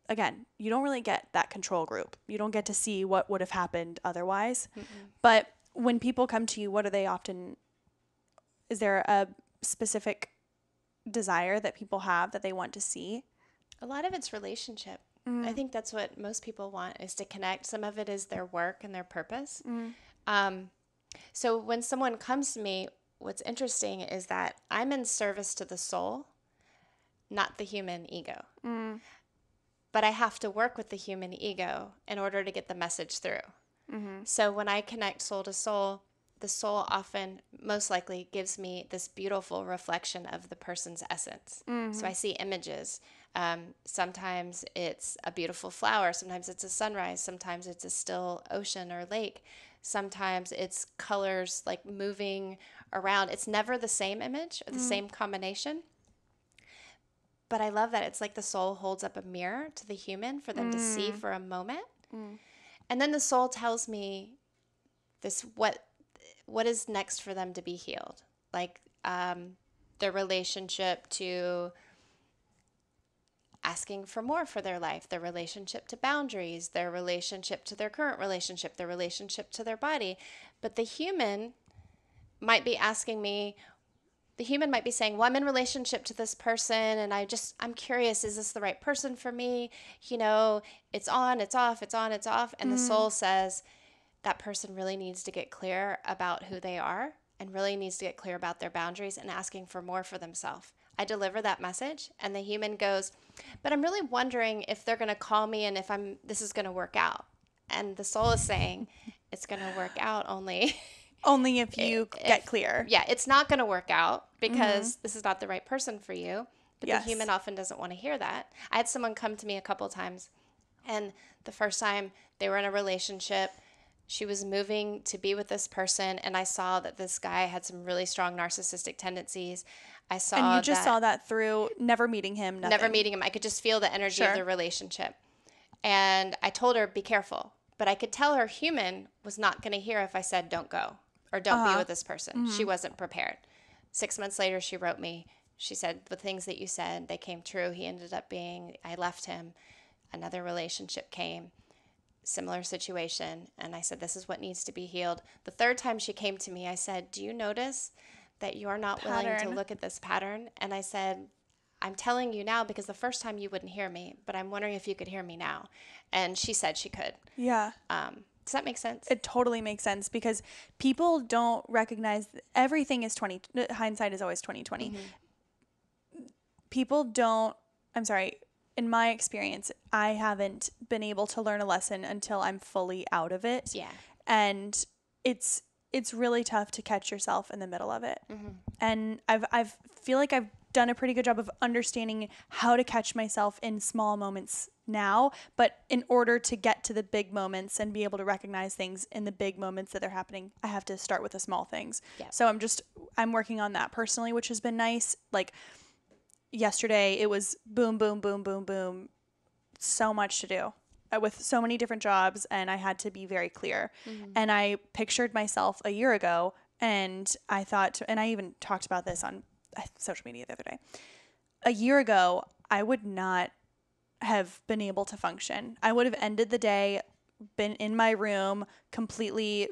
Again, you don't really get that control group. You don't get to see what would have happened otherwise. Mm-mm. But when people come to you, is there a specific desire that people have that they want to see? A lot of it's relationship. Mm. I think that's what most people want is to connect. Some of it is their work and their purpose. Mm. So when someone comes to me, what's interesting is that I'm in service to the soul, not the human ego. Mm. But I have to work with the human ego in order to get the message through. Mm-hmm. So when I connect soul to soul, the soul often, most likely, gives me this beautiful reflection of the person's essence. Mm-hmm. So I see images. Sometimes it's a beautiful flower. Sometimes it's a sunrise. Sometimes it's a still ocean or lake. Sometimes it's colors like moving around. It's never the same image or the same combination. But I love that it's like the soul holds up a mirror to the human for them to see for a moment. Mm. And then the soul tells me this what is next for them to be healed. Like their relationship to asking for more for their life, their relationship to boundaries, their relationship to their current relationship, their relationship to their body. But the human might be asking me, the human might be saying, well, I'm in relationship to this person and I'm curious, is this the right person for me? You know, it's on, it's off, it's on, it's off. And the soul says that person really needs to get clear about who they are and really needs to get clear about their boundaries and asking for more for themselves. I deliver that message and the human goes, but I'm really wondering if they're going to call me and if this is going to work out. And the soul is saying it's going to work out only if you get clear. Yeah, it's not going to work out because this is not the right person for you. But the human often doesn't want to hear that. I had someone come to me a couple of times, and the first time they were in a relationship, she was moving to be with this person, and I saw that this guy had some really strong narcissistic tendencies. And you just saw that through never meeting him, nothing. Never meeting him. I could just feel the energy of the relationship. And I told her, be careful. But I could tell her human was not going to hear if I said, don't go or don't be with this person. Mm-hmm. She wasn't prepared. 6 months later, she wrote me. She said, the things that you said, they came true. I left him. Another relationship came. Similar situation. And I said, this is what needs to be healed. The third time she came to me, I said, do you notice that you're not willing to look at this pattern? And I said, I'm telling you now because the first time you wouldn't hear me, but I'm wondering if you could hear me now. And she said she could. Yeah. Does that make sense? It totally makes sense because people don't recognize everything is hindsight is always 2020. People don't, I'm sorry, in my experience, I haven't been able to learn a lesson until I'm fully out of it. Yeah. And it's really tough to catch yourself in the middle of it. And I feel like I've done a pretty good job of understanding how to catch myself in small moments now, but in order to get to the big moments and be able to recognize things in the big moments that they're happening, I have to start with the small things. Yep. So I'm working on that personally, which has been nice. Like yesterday, it was boom, boom, boom, boom, boom. So much to do with so many different jobs, and I had to be very clear. And I pictured myself a year ago, and I thought, and I even talked about this on social media the other day. A year ago, I would not have been able to function. I would have ended the day, been in my room, completely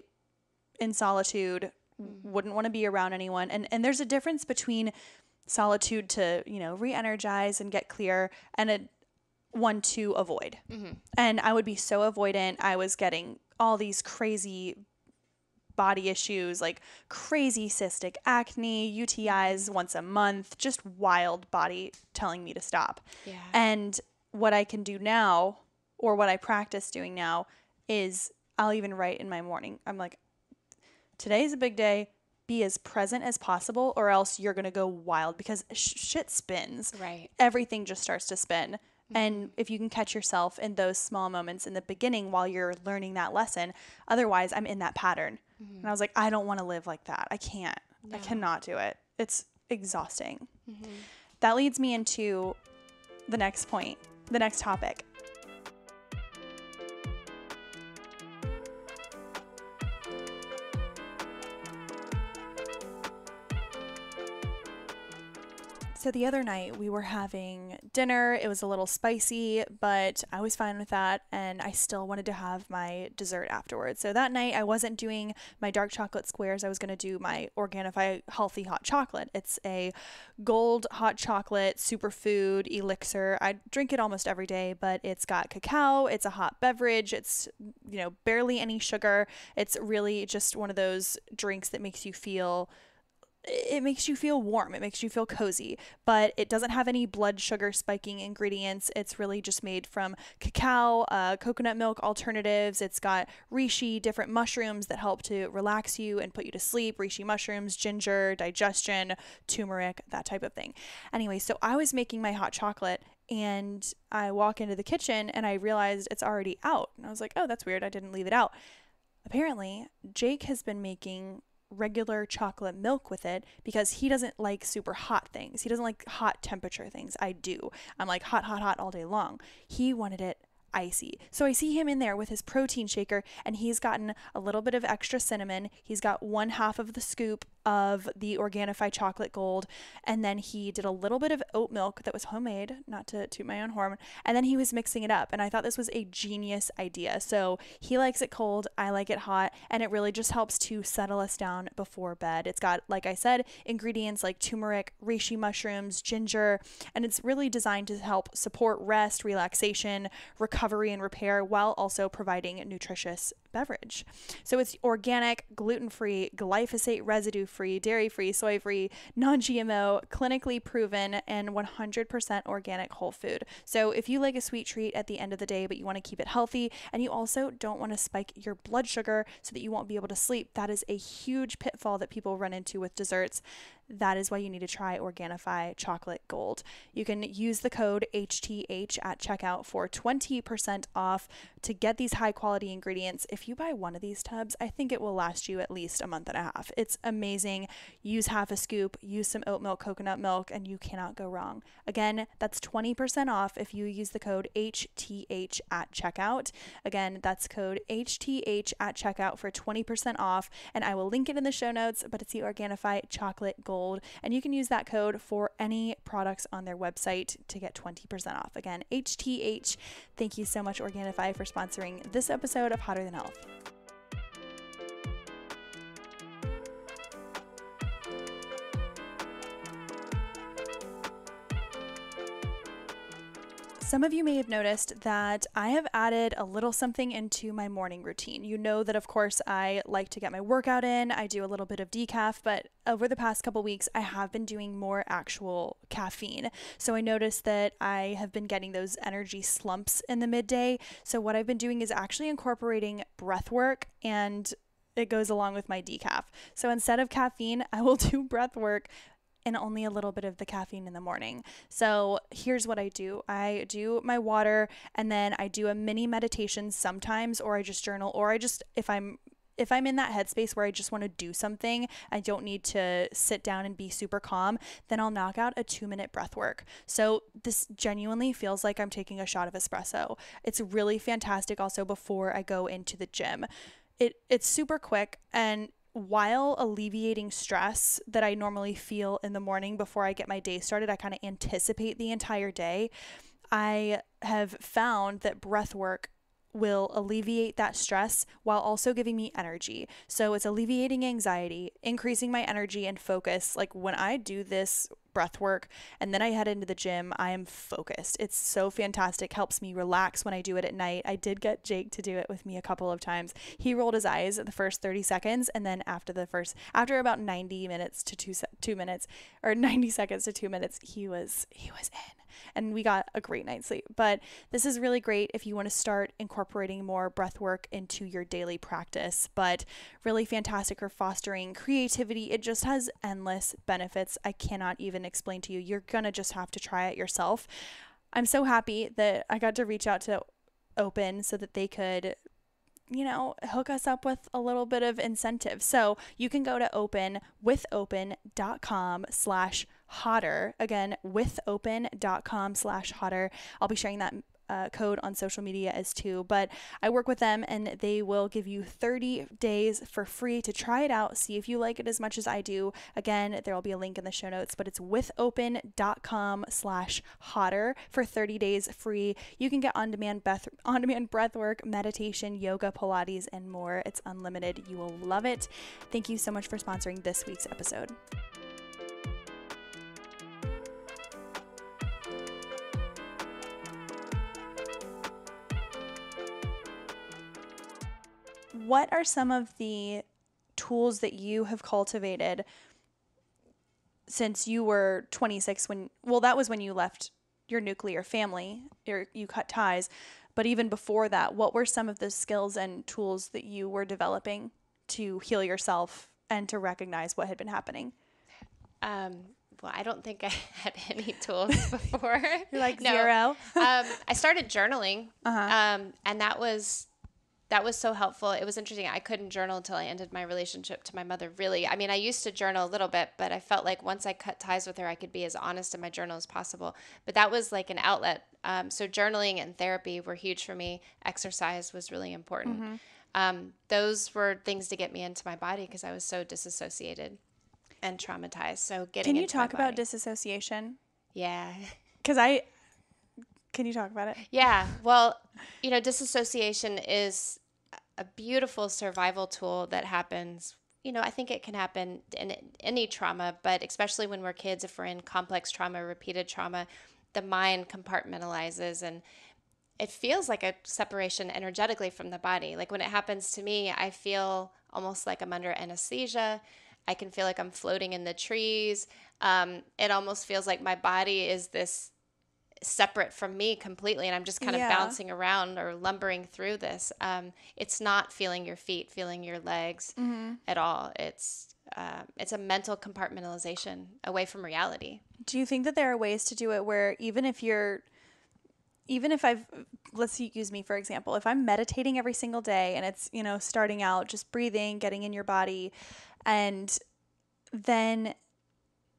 in solitude, wouldn't want to be around anyone. And there's a difference between solitude to, re-energize and get clear, and a one to avoid. And I would be so avoidant. I was getting all these crazy body issues, like crazy cystic acne, UTIs once a month, just wild body telling me to stop. Yeah. And what I can do now, or what I practice doing now, is I'll even write in my morning. I'm like, today's a big day. Be as present as possible, or else you're going to go wild because shit spins. Right. Everything just starts to spin. And if you can catch yourself in those small moments in the beginning while you're learning that lesson, otherwise I'm in that pattern. And I was like, I don't want to live like that. I can't. No. I cannot do it. It's exhausting. That leads me into the next point, the next topic. So the other night we were having dinner. It was a little spicy, but I was fine with that. And I still wanted to have my dessert afterwards. So that night I wasn't doing my dark chocolate squares. I was going to do my Organifi healthy hot chocolate. It's a gold hot chocolate superfood elixir. I drink it almost every day, but it's got cacao. It's a hot beverage. It's, barely any sugar. It's really just one of those drinks that makes you feel warm. It makes you feel cozy, but it doesn't have any blood sugar spiking ingredients. It's really just made from cacao, coconut milk alternatives. It's got reishi, different mushrooms that help to relax you and put you to sleep. Reishi mushrooms, ginger, digestion, turmeric, that type of thing. Anyway, so I was making my hot chocolate and I walk into the kitchen and I realized it's already out. And I was like, oh, that's weird. I didn't leave it out. Apparently, Jake has been making regular chocolate milk with it because he doesn't like super hot things. He doesn't like hot temperature things. I do. I'm like hot, hot, hot all day long. He wanted it icy. So I see him in there with his protein shaker and he's gotten a little bit of extra cinnamon. He's got 1/2 of the scoop of the Organifi chocolate gold. And then he did a little bit of oat milk that was homemade, not to toot my own horn. And then he was mixing it up. And I thought this was a genius idea. So he likes it cold. I like it hot. And it really just helps to settle us down before bed. It's got, like I said, ingredients like turmeric, reishi mushrooms, ginger, and it's really designed to help support rest, relaxation, recovery, and repair while also providing nutritious beverage. So it's organic, gluten-free, glyphosate residue-free, dairy-free, soy-free, non-GMO, clinically proven, and 100% organic whole food. So if you like a sweet treat at the end of the day, but you want to keep it healthy, and you also don't want to spike your blood sugar so that you won't be able to sleep, that is a huge pitfall that people run into with desserts. That is why you need to try Organifi Chocolate Gold. You can use the code HTH at checkout for 20% off to get these high quality ingredients. If you buy one of these tubs, I think it will last you at least a month and a half. It's amazing. Use 1/2 scoop, use some oat milk, coconut milk, and you cannot go wrong. Again, that's 20% off if you use the code HTH at checkout. Again, that's code HTH at checkout for 20% off, and I will link it in the show notes, but it's the Organifi Chocolate Gold. And you can use that code for any products on their website to get 20% off. Again, HTH. Thank you so much, Organifi, for sponsoring this episode of Hotter Than Health. Some of you may have noticed that I have added a little something into my morning routine. You know that, of course, I like to get my workout in. I do a little bit of decaf, but over the past couple weeks, I have been doing more actual caffeine. So I noticed that I have been getting those energy slumps in the midday. So what I've been doing is actually incorporating breathwork, and it goes along with my decaf. So instead of caffeine, I will do breathwork and only a little bit of the caffeine in the morning. So here's what I do. I do my water, and then I do a mini meditation sometimes, or I just journal, or I just, if I'm in that headspace where I just want to do something, I don't need to sit down and be super calm, then I'll knock out a 2-minute breath work. So this genuinely feels like I'm taking a shot of espresso. It's really fantastic also before I go into the gym. It's super quick, and while alleviating stress that I normally feel in the morning before I get my day started, I kind of anticipate the entire day. I have found that breath work will alleviate that stress while also giving me energy. So it's alleviating anxiety, increasing my energy and focus. Like when I do this breath work and then I head into the gym, I am focused. It's so fantastic. Helps me relax when I do it at night. I did get Jake to do it with me a couple of times. He rolled his eyes at the first 30 seconds, and then after about 90 minutes to 2 minutes, or 90 seconds to 2 minutes, he was in. And we got a great night's sleep. But this is really great if you want to start incorporating more breath work into your daily practice. But really fantastic for fostering creativity. It just has endless benefits I cannot even explain to you. You're going to just have to try it yourself. I'm so happy that I got to reach out to Open so that they could, hook us up with a little bit of incentive. So you can go to withopen.com/hotter. Again, withopen.com/hotter. I'll be sharing that code on social media as too, but I work with them and they will give you 30 days for free to try it out, see if you like it as much as I do. Again, there will be a link in the show notes, but it's withopen.com/hotter for 30 days free. You can get on-demand breath work, meditation, yoga, Pilates, and more. It's unlimited. You will love it. Thank you so much for sponsoring this week's episode. What are some of the tools that you have cultivated since you were 26 that was when you left your nuclear family, you cut ties, but even before that, what were some of the skills and tools that you were developing to heal yourself and to recognize what had been happening? Well, I don't think I had any tools before. You're like, no. Zero? I started journaling, and that was so helpful. It was interesting. I couldn't journal until I ended my relationship to my mother, really. I mean, I used to journal a little bit, but I felt like once I cut ties with her, I could be as honest in my journal as possible. But that was like an outlet. So journaling and therapy were huge for me. Exercise was really important. Mm-hmm. Those were things to get me into my body because I was so disassociated and traumatized. So getting Can you talk about disassociation? Yeah. Can you talk about it? Yeah. Well, disassociation is a beautiful survival tool that happens. I think it can happen in any trauma, but especially when we're kids, if we're in complex trauma, repeated trauma, the mind compartmentalizes and it feels like a separation energetically from the body. Like when it happens to me, I feel almost like I'm under anesthesia. I can feel like I'm floating in the trees. It almost feels like my body is this separate from me completely, and I'm just kind of bouncing around or lumbering through this. It's not feeling your feet, feeling your legs at all. It's a mental compartmentalization away from reality. Do you think that there are ways to do it where let's use me for example, if I'm meditating every single day and it's, starting out just breathing, getting in your body, and then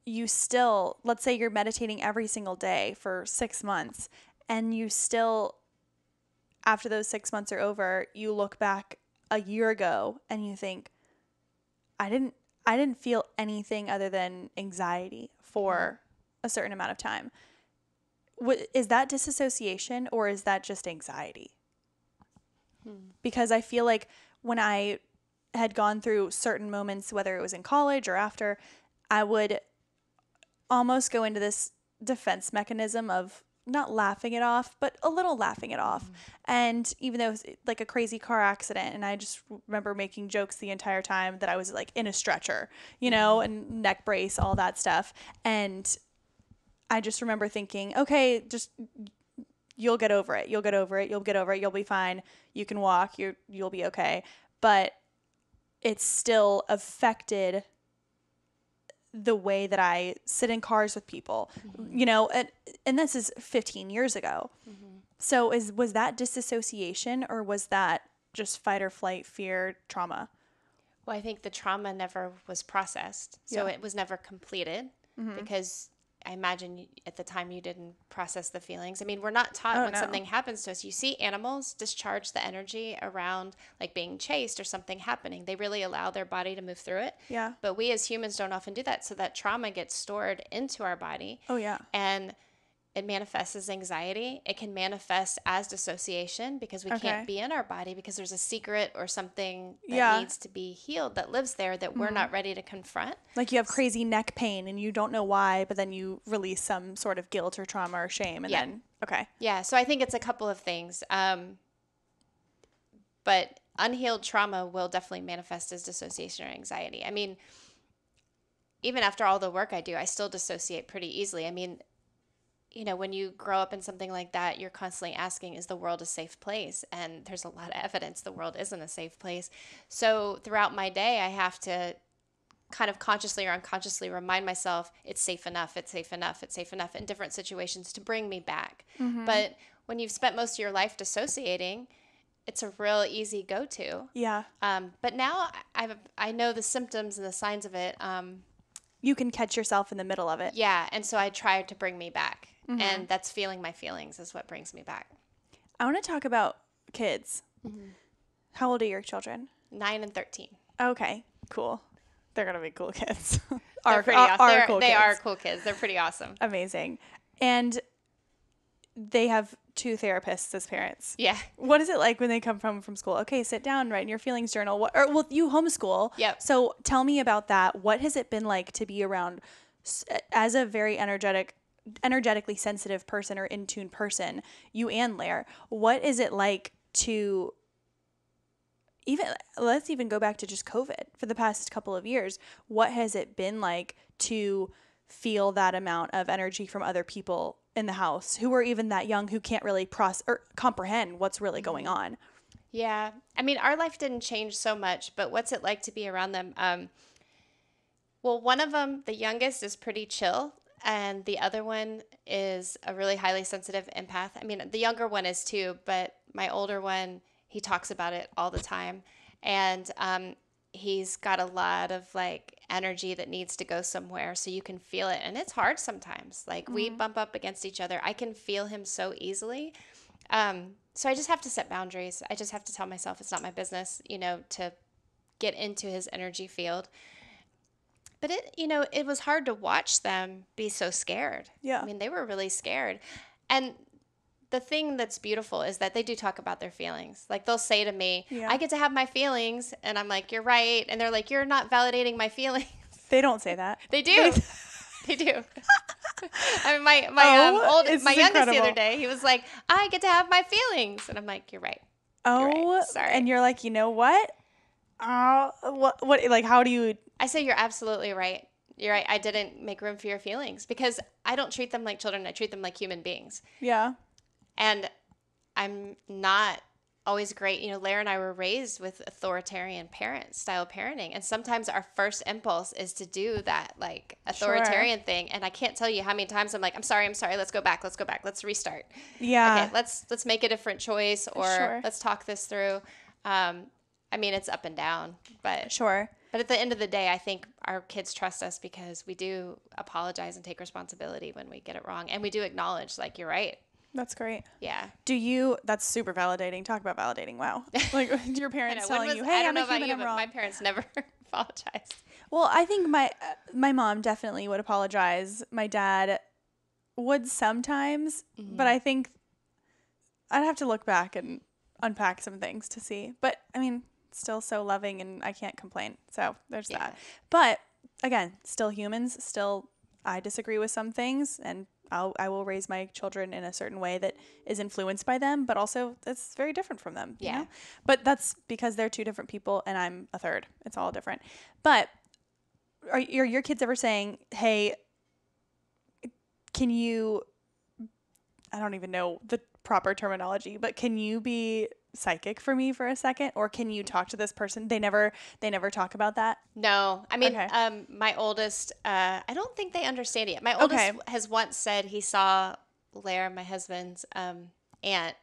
you still, let's say you're meditating every single day for 6 months, and you still, after those 6 months are over, you look back a year ago and you think, I didn't feel anything other than anxiety for a certain amount of time. Is that disassociation or is that just anxiety? Because I feel like when I had gone through certain moments, whether it was in college or after, I would almost go into this defense mechanism of not laughing it off, but a little laughing it off. And even though it was like a crazy car accident, and I just remember making jokes the entire time that I was like in a stretcher, you know, and neck brace, all that stuff. And I just remember thinking, okay, just you'll get over it. You'll get over it. You'll get over it. You'll be fine. You can walk. You'll be okay. But it's still affected the way that I sit in cars with people, you know, and this is 15 years ago. So was that disassociation, or was that just fight or flight, fear, trauma? Well, I think the trauma never was processed. So it was never completed because I imagine at the time you didn't process the feelings. I mean, we're not taught when something happens to us. You see animals discharge the energy around like being chased or something happening. They really allow their body to move through it. Yeah. But we as humans don't often do that. So that trauma gets stored into our body. Oh, yeah. And it manifests as anxiety. It can manifest as dissociation because we can't be in our body because there's a secret or something that needs to be healed that lives there that we're not ready to confront. Like you have crazy neck pain and you don't know why, but then you release some sort of guilt or trauma or shame. And then, Yeah. So I think it's a couple of things. But unhealed trauma will definitely manifest as dissociation or anxiety. I mean, even after all the work I do, I still dissociate pretty easily. I mean, you know, when you grow up in something like that, you're constantly asking, is the world a safe place? And there's a lot of evidence the world isn't a safe place. So throughout my day, I have to kind of consciously or unconsciously remind myself it's safe enough, it's safe enough, it's safe enough in different situations to bring me back. But when you've spent most of your life dissociating, it's a real easy go-to. Yeah. But now I know the symptoms and the signs of it. You can catch yourself in the middle of it. Yeah. And so I try to bring me back. And that's feeling my feelings is what brings me back. I want to talk about kids. How old are your children? 9 and 13. Okay, cool. They're going to be cool kids. They're pretty awesome. They kids. are cool kids. They're pretty awesome. Amazing. And they have 2 therapists as parents. Yeah. What is it like when they come from school? Okay, sit down, write in your feelings journal. You homeschool. Yep. So tell me about that. What has it been like to be around as a very energetically sensitive person or in tune person, you and Lair? What is it like to let's even go back to just COVID for the past couple of years? What has it been like to feel that amount of energy from other people in the house who are even that young, who can't really process or comprehend what's really going on? Yeah. I mean, our life didn't change so much, but what's it like to be around them? Well, one of them, the youngest, is pretty chill. And the other one is a really highly sensitive empath. I mean, the younger one is too, but my older one, he talks about it all the time. And he's got a lot of like energy that needs to go somewhere, so you can feel it. And it's hard sometimes. Like we bump up against each other. I can feel him so easily. So I just have to set boundaries. I just have to tell myself it's not my business, you know, to get into his energy field. But it was hard to watch them be so scared. Yeah. I mean, they were really scared. And the thing that's beautiful is that they do talk about their feelings. Like they'll say to me, I get to have my feelings. And I'm like, you're right. And they're like, you're not validating my feelings. They don't say that. They do. They do. I mean, my youngest incredible. the other day, he was like, I get to have my feelings. And I'm like, you're right. You're right. Sorry. And you're like, you know what? What, like, how do you... I say you're absolutely right. You're right. I didn't make room for your feelings because I don't treat them like children. I treat them like human beings. Yeah. And I'm not always great. You know, Lair and I were raised with authoritarian style parenting. And sometimes our first impulse is to do that like authoritarian thing. And I can't tell you how many times I'm like, I'm sorry. Let's go back. Let's restart. Yeah. Okay. Let's make a different choice or let's talk this through. I mean, it's up and down, but But at the end of the day, I think our kids trust us because we do apologize and take responsibility when we get it wrong. And we do acknowledge, like, you're right. That's great. Yeah. That's super validating. Talk about validating. Wow. Like your parents telling you, hey, I'm a human, I'm wrong. My parents never apologized. Well, I think my mom definitely would apologize. My dad would sometimes, but I think I'd have to look back and unpack some things to see. But, I mean, still so loving and I can't complain. So there's that. But again, still humans, still I disagree with some things and I will raise my children in a certain way that is influenced by them, but also that's very different from them. You know? But that's because they're two different people and I'm a third. It's all different. But are your kids ever saying, hey, can you, I don't even know the proper terminology, but can you be psychic for me for a second, or can you talk to this person? They never talk about that. No, I mean, Okay. my oldest, I don't think they understand it yet. My oldest has once said he saw Blair, my husband's aunt.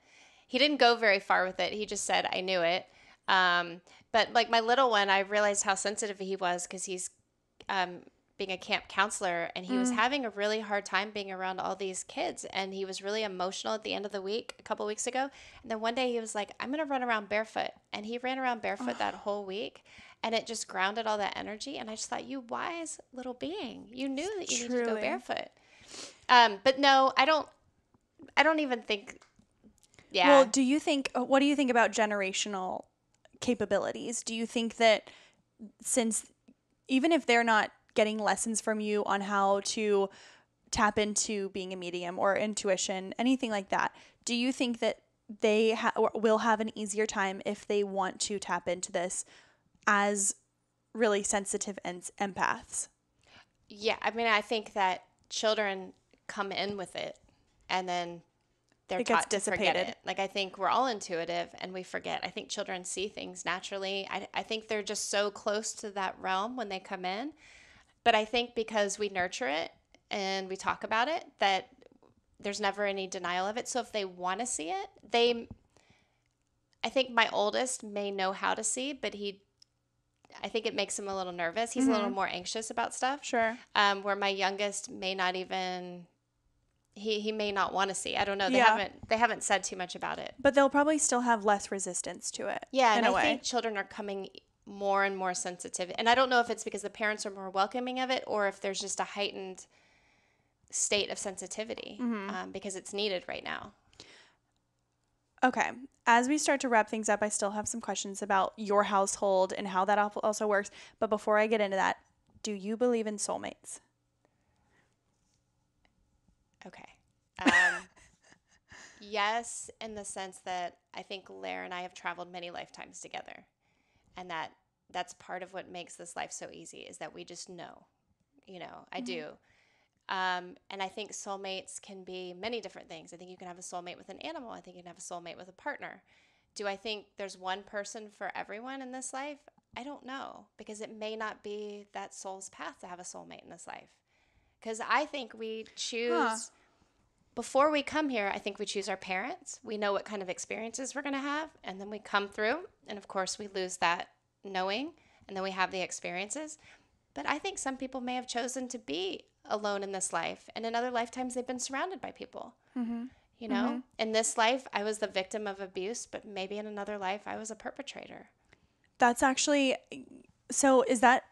He didn't go very far with it. He just said, I knew it. But like my little one, I realized how sensitive he was because he's being a camp counselor, and he was having a really hard time being around all these kids, and he was really emotional at the end of the week a couple weeks ago. And then one day he was like, I'm gonna run around barefoot, and he ran around barefoot that whole week, and it just grounded all that energy. And I just thought, you wise little being, you knew that you needed to go barefoot. But no, I don't even think. Well, do you think, what do you think about generational capabilities? Do you think that since, even if they're not getting lessons from you on how to tap into being a medium or intuition, anything like that, do you think that they will have an easier time if they want to tap into this as really sensitive empaths? Yeah, I mean, I think that children come in with it, and then they're taught to forget it. Like, I think we're all intuitive and we forget. I think children see things naturally. I think they're just so close to that realm when they come in. But I think because we nurture it and we talk about it, that there's never any denial of it. So if they want to see it, I think my oldest may know how to see, but I think it makes him a little nervous. He's a little more anxious about stuff. Sure. Where my youngest may not even, he may not want to see. I don't know. They haven't said too much about it. But they'll probably still have less resistance to it. Yeah, and I think children are coming more and more sensitive. And I don't know if it's because the parents are more welcoming of it, or if there's just a heightened state of sensitivity because it's needed right now. Okay. As we start to wrap things up, I still have some questions about your household and how that also works. But before I get into that, do you believe in soulmates? Okay. Yes, in the sense that I think Lair and I have traveled many lifetimes together. And that's part of what makes this life so easy, is that we just know, I do. And I think soulmates can be many different things. I think you can have a soulmate with an animal. I think you can have a soulmate with a partner. Do I think there's one person for everyone in this life? I don't know, because it may not be that soul's path to have a soulmate in this life. Because I think we choose, before we come here, I think we choose our parents. We know what kind of experiences we're going to have, and then we come through. And of course, we lose that knowing, and then we have the experiences. But I think some people may have chosen to be alone in this life, and in other lifetimes, they've been surrounded by people. In this life, I was the victim of abuse, but maybe in another life, I was a perpetrator. That's actually, so is that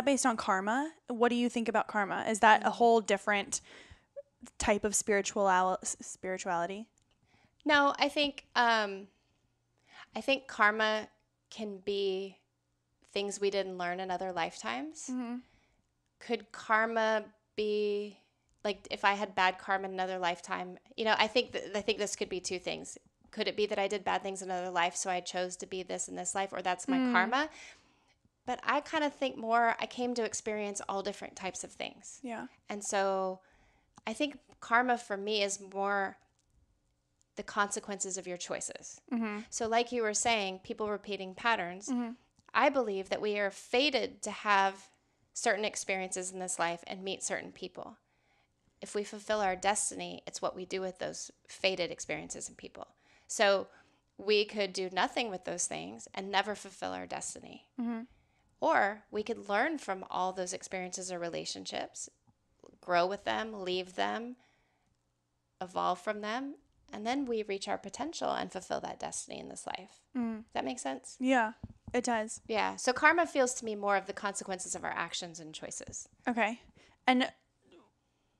based on karma? What do you think about karma? Is that a whole different type of spirituality? No, I think karma can be things we didn't learn in other lifetimes. Could karma be, like, if I had bad karma in another lifetime? I think this could be two things. Could it be that I did bad things in another life, so I chose to be this in this life, or that's my karma? But I kind of think more, I came to experience all different types of things. Yeah. And so I think karma for me is more the consequences of your choices. So like you were saying, people repeating patterns, I believe that we are fated to have certain experiences in this life and meet certain people. If we fulfill our destiny, it's what we do with those fated experiences and people. So we could do nothing with those things and never fulfill our destiny. Or we could learn from all those experiences or relationships, grow with them, leave them, evolve from them, and then we reach our potential and fulfill that destiny in this life. Does that make sense? Yeah, it does. Yeah. So karma feels to me more of the consequences of our actions and choices. Okay. And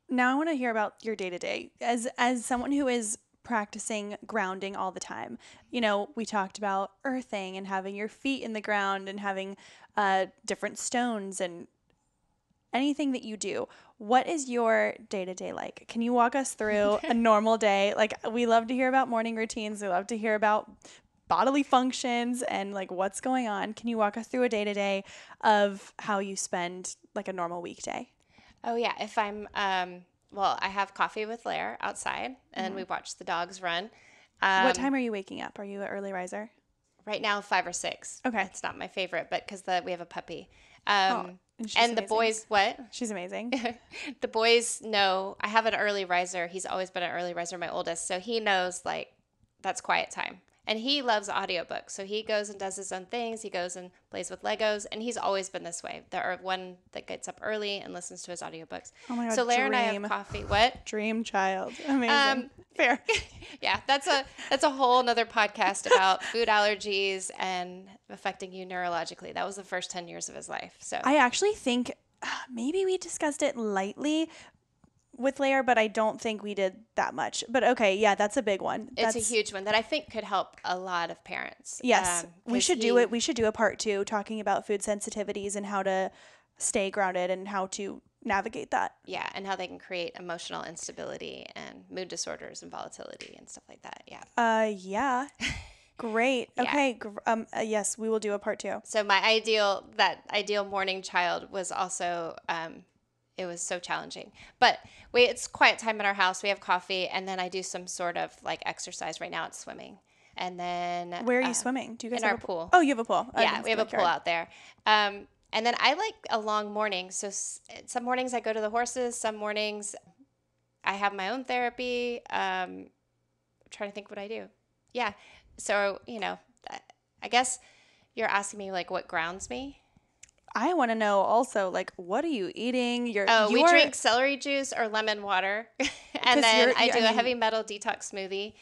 now I want to hear about your day-to-day. As someone who is practicing grounding all the time, we talked about earthing and having your feet in the ground and having different stones and anything that you do, what is your day-to-day like? Can you walk us through a normal day? Like, we love to hear about morning routines. We love to hear about bodily functions and like what's going on. Can you walk us through a day-to-day of how you spend like a normal weekday? Oh yeah, if I'm well, I have coffee with Lair outside and we watch the dogs run. What time are you waking up? Are you an early riser? Right now 5 or 6. Okay. It's not my favorite, but because we have a puppy. And the boys, what? She's amazing. The boys know I have an early riser. He's always been an early riser, my oldest. So he knows like that's quiet time. And he loves audiobooks. So he goes and does his own things. He goes and plays with Legos. And he's always been this way. There are one that gets up early and listens to his audiobooks. Oh my God, so Lair and I have coffee. What? Dream child. Amazing. Fair. Yeah, that's a whole nother podcast about food allergies and affecting you neurologically. That was the first 10 years of his life. So I actually think maybe we discussed it lightly with Lair, but I don't think we did that much. But okay, yeah, that's a big one. It's a huge one that I think could help a lot of parents. Yes, we should do it. We should do a part 2 talking about food sensitivities and how to stay grounded and how to navigate that. Yeah, and how they can create emotional instability and mood disorders and volatility and stuff like that. Yeah. Yeah. Great. Okay. Yes, we will do a part 2. So my ideal morning child was also it was so challenging. But it's quiet time in our house. We have coffee, and then I do some sort of like exercise. Right now it's swimming. And then where are you swimming? Do you guys in have our pool? Oh, you have a pool. Yeah, we have a pool out there. And then I like a long morning. So some mornings I go to the horses. Some mornings I have my own therapy. I'm trying to think what I do. Yeah. So, I guess you're asking me like what grounds me. I want to know also, like, what are you eating? We drink celery juice or lemon water. And then I do a heavy metal detox smoothie.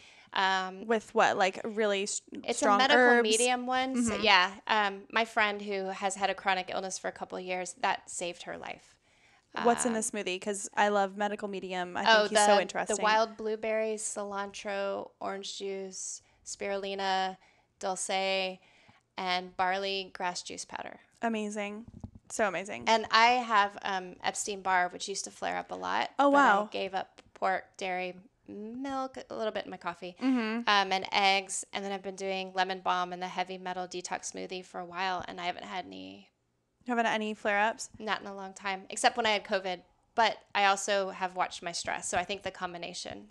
With what? Like really it's strong a medical herbs? medium one. Mm-hmm. So yeah. My friend who has had a chronic illness for a couple of years, that saved her life. What's in the smoothie? Because I love medical medium. I think he's so interesting. The wild blueberries, cilantro, orange juice, spirulina, dulce, and barley grass juice powder. Amazing. So amazing. And I have Epstein-Barr, which used to flare up a lot. Oh, wow. I gave up pork, dairy, milk, a little bit in my coffee, mm-hmm. And eggs. And then I've been doing lemon balm and the heavy metal detox smoothie for a while, and I haven't had any flare-ups? Not in a long time, except when I had COVID. But I also have watched my stress, so I think the combination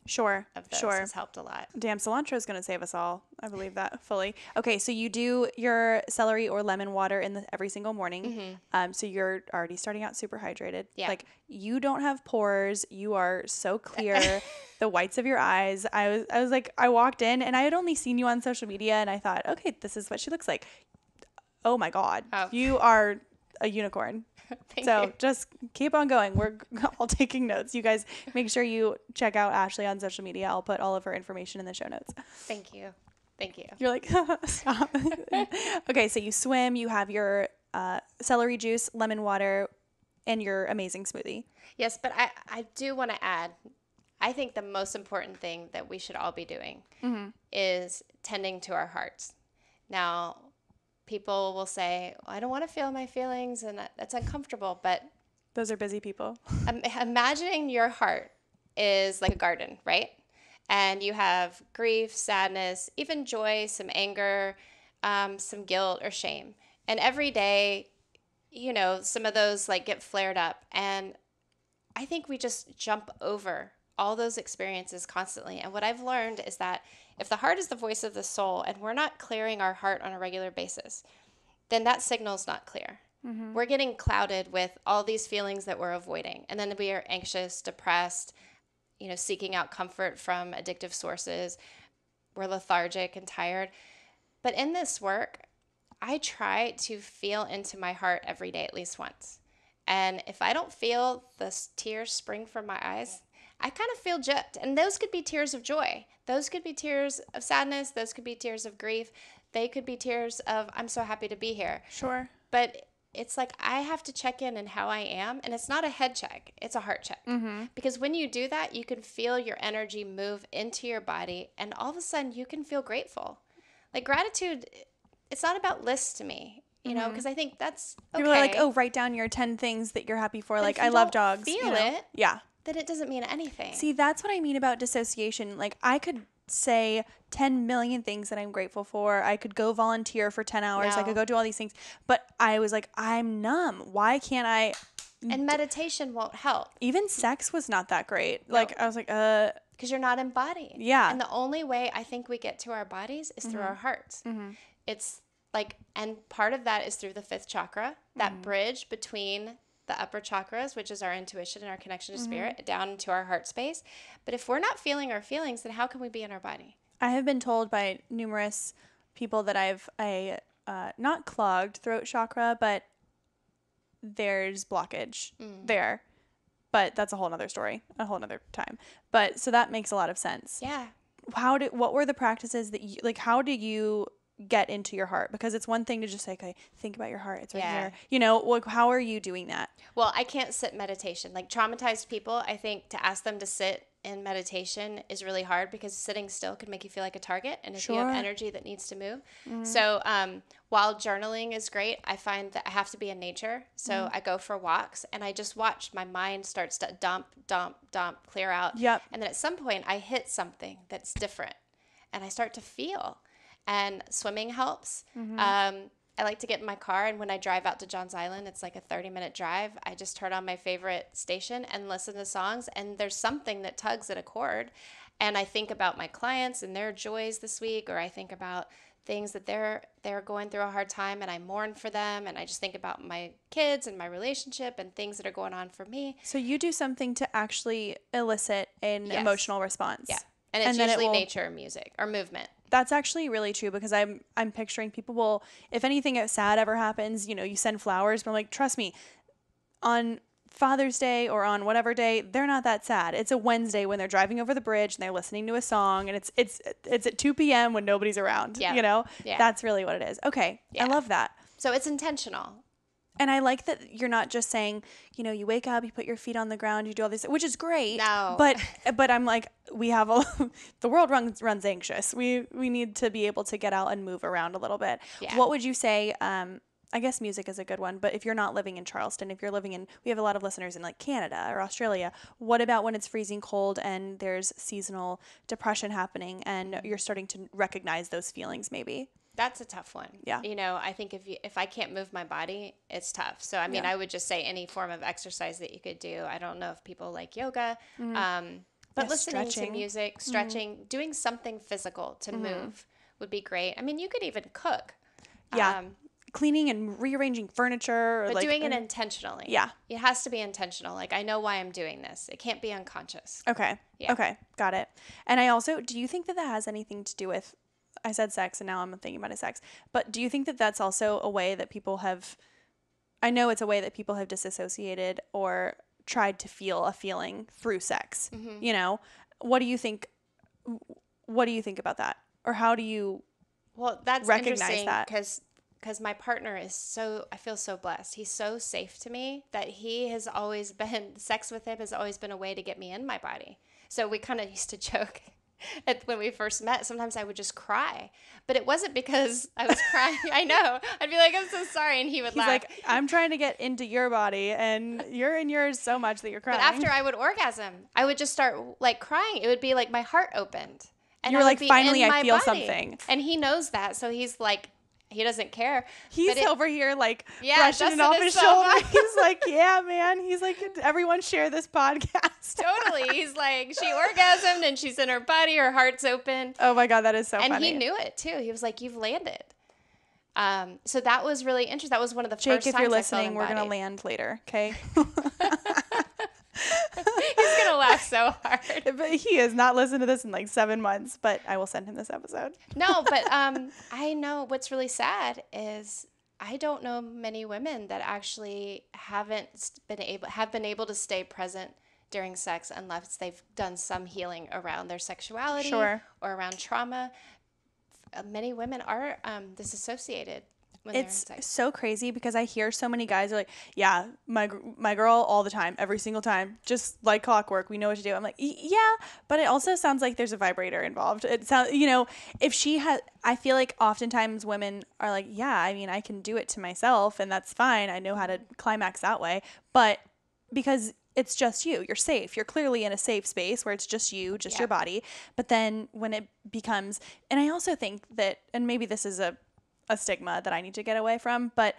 of those has helped a lot. Damn, cilantro is going to save us all. I believe that fully. Okay, so you do your celery or lemon water every single morning. Mm-hmm. So you're already starting out super hydrated. Yeah. Like, you don't have pores. You are so clear. The whites of your eyes. I was like, I walked in, and I had only seen you on social media, and I thought, okay, this is what she looks like. Oh, my God. Oh. You are a unicorn. Thank so you. Just keep on going. We're all taking notes. You guys make sure you check out Ashley on social media. I'll put all of her information in the show notes. Thank you. You're like, stop. Okay, so you swim, you have your celery juice, lemon water, and your amazing smoothie. Yes, but I do want to add, I think the most important thing that we should all be doing mm-hmm. is tending to our hearts. Now, people will say, I don't want to feel my feelings, and that's uncomfortable, but those are busy people. Imagining your heart is like a garden, right? And you have grief, sadness, even joy, some anger, some guilt or shame. And every day, some of those like get flared up. And I think we just jump over all those experiences constantly. And what I've learned is that if the heart is the voice of the soul and we're not clearing our heart on a regular basis, then that signal's not clear. Mm-hmm. We're getting clouded with all these feelings that we're avoiding. And then we are anxious, depressed, seeking out comfort from addictive sources. We're lethargic and tired. But in this work, I try to feel into my heart every day at least once. And if I don't feel the tears spring from my eyes, I kind of feel gypped. And those could be tears of joy. Those could be tears of sadness. Those could be tears of grief. They could be tears of, I'm so happy to be here. Sure. But it's like I have to check in how I am. And it's not a head check. It's a heart check. Mm-hmm. Because when you do that, you can feel your energy move into your body. And all of a sudden, you can feel grateful. Like gratitude, it's not about lists to me. You know, because I think that's okay. People are like, oh, write down your 10 things that you're happy for. But like, if you I love don't dogs. feel it, yeah, then it doesn't mean anything. See, that's what I mean about dissociation. Like, I could say 10 million things that I'm grateful for. I could go volunteer for 10 hours. I could go do all these things. But I was like, I'm numb. Why can't I? And meditation won't help. Even sex was not that great. No. Like, I was like, because you're not embodied. Yeah. And the only way I think we get to our bodies is through our hearts. It's like, and part of that is through the fifth chakra, that bridge between the upper chakras, which is our intuition and our connection to spirit, down into our heart space. But if we're not feeling our feelings, then how can we be in our body? I have been told by numerous people that I've not clogged throat chakra, but there's blockage there. But that's a whole nother story, a whole nother time. But so that makes a lot of sense. Yeah. What were the practices that you, like, how do you get into your heart? Because it's one thing to just say, okay, think about your heart. It's right here. You know, like, how are you doing that? Well, I can't sit meditation. Like, traumatized people, I think to ask them to sit in meditation is really hard because sitting still can make you feel like a target. And if you have energy that needs to move. So while journaling is great, I find that I have to be in nature. So I go for walks and I just watch my mind starts to dump, clear out. Yep. And then at some point I hit something that's different and I start to feel. And swimming helps. I like to get in my car, and when I drive out to Johns Island, it's like a 30-minute drive. I just turn on my favorite station and listen to songs, and there's something that tugs at a chord. And I think about my clients and their joys this week, or I think about things that they're going through a hard time, and I mourn for them, and I just think about my kids and my relationship and things that are going on for me. So you do something to actually elicit an emotional response. Yeah. And it's usually nature or music or movement. That's actually really true because I'm picturing people will, if anything sad ever happens, you know, you send flowers, but I'm like, trust me, on Father's Day or on whatever day, they're not that sad. It's a Wednesday when they're driving over the bridge and they're listening to a song, and it's at 2 p.m. when nobody's around. Yeah. You know? Yeah. That's really what it is. Okay. Yeah. I love that. So it's intentional. And I like that you're not just saying, you know, you wake up, you put your feet on the ground, you do all this, which is great. No. But I'm like, we have the world runs anxious. We need to be able to get out and move around a little bit. Yeah. What would you say? I guess music is a good one, but if you're not living in Charleston, if you're living in, we have a lot of listeners in like Canada or Australia. What about when it's freezing cold and there's seasonal depression happening and you're starting to recognize those feelings maybe? That's a tough one. Yeah. You know, I think if I can't move my body, it's tough. So, I mean, I would just say any form of exercise that you could do. I don't know if people like yoga, but listening to music, stretching, doing something physical to move would be great. I mean, you could even cook. Yeah. Cleaning and rearranging furniture. But doing it intentionally. Yeah. It has to be intentional. Like, I know why I'm doing this. It can't be unconscious. Okay. Yeah. Okay. Got it. And I also, do you think that has anything to do with, I said sex and now I'm thinking about sex, but do you think that that's also a way that people have, I know it's a way that people have disassociated or tried to feel a feeling through sex, you know? What do you think about that? Or how do you recognize that? Because my partner is I feel so blessed. He's so safe to me that he has always been, sex with him has always been a way to get me in my body. So we kind of used to joke when we first met. Sometimes I would just cry, but it wasn't because I was crying. I know. I'd be like, I'm so sorry. And he would laugh. He's like, I'm trying to get into your body and you're in yours so much that you're crying. But after I would orgasm, I would just start like crying. It would be like my heart opened. And you're like, finally I feel something. And he knows that. So he's like, he doesn't care. He's over here like brushing it off his shoulder. He's like, yeah, man. He's like, everyone share this podcast. Totally. He's like, she orgasmed and she's in her body. Her heart's open. Oh my God, that is so funny. And he knew it too. He was like, you've landed. So that was really interesting. That was one of the Jake, first times if you're listening, we're going to land later. Okay. He's going to laugh so hard. But he has not listened to this in like 7 months, but I will send him this episode. No, but I know what's really sad is I don't know many women that actually have been able to stay present during sex unless they've done some healing around their sexuality or around trauma. Many women are disassociated. It's so crazy because I hear so many guys are like, yeah, my girl all the time, every single time, just like clockwork. We know what to do. I'm like, yeah, but it also sounds like there's a vibrator involved. It sounds, if she has, I feel like oftentimes women are like, yeah, I mean, I can do it to myself and that's fine. I know how to climax that way. But because it's just you, you're safe. You're clearly in a safe space where it's just you, just your body. But then when it becomes, and I also think that, and maybe this is a stigma that I need to get away from, but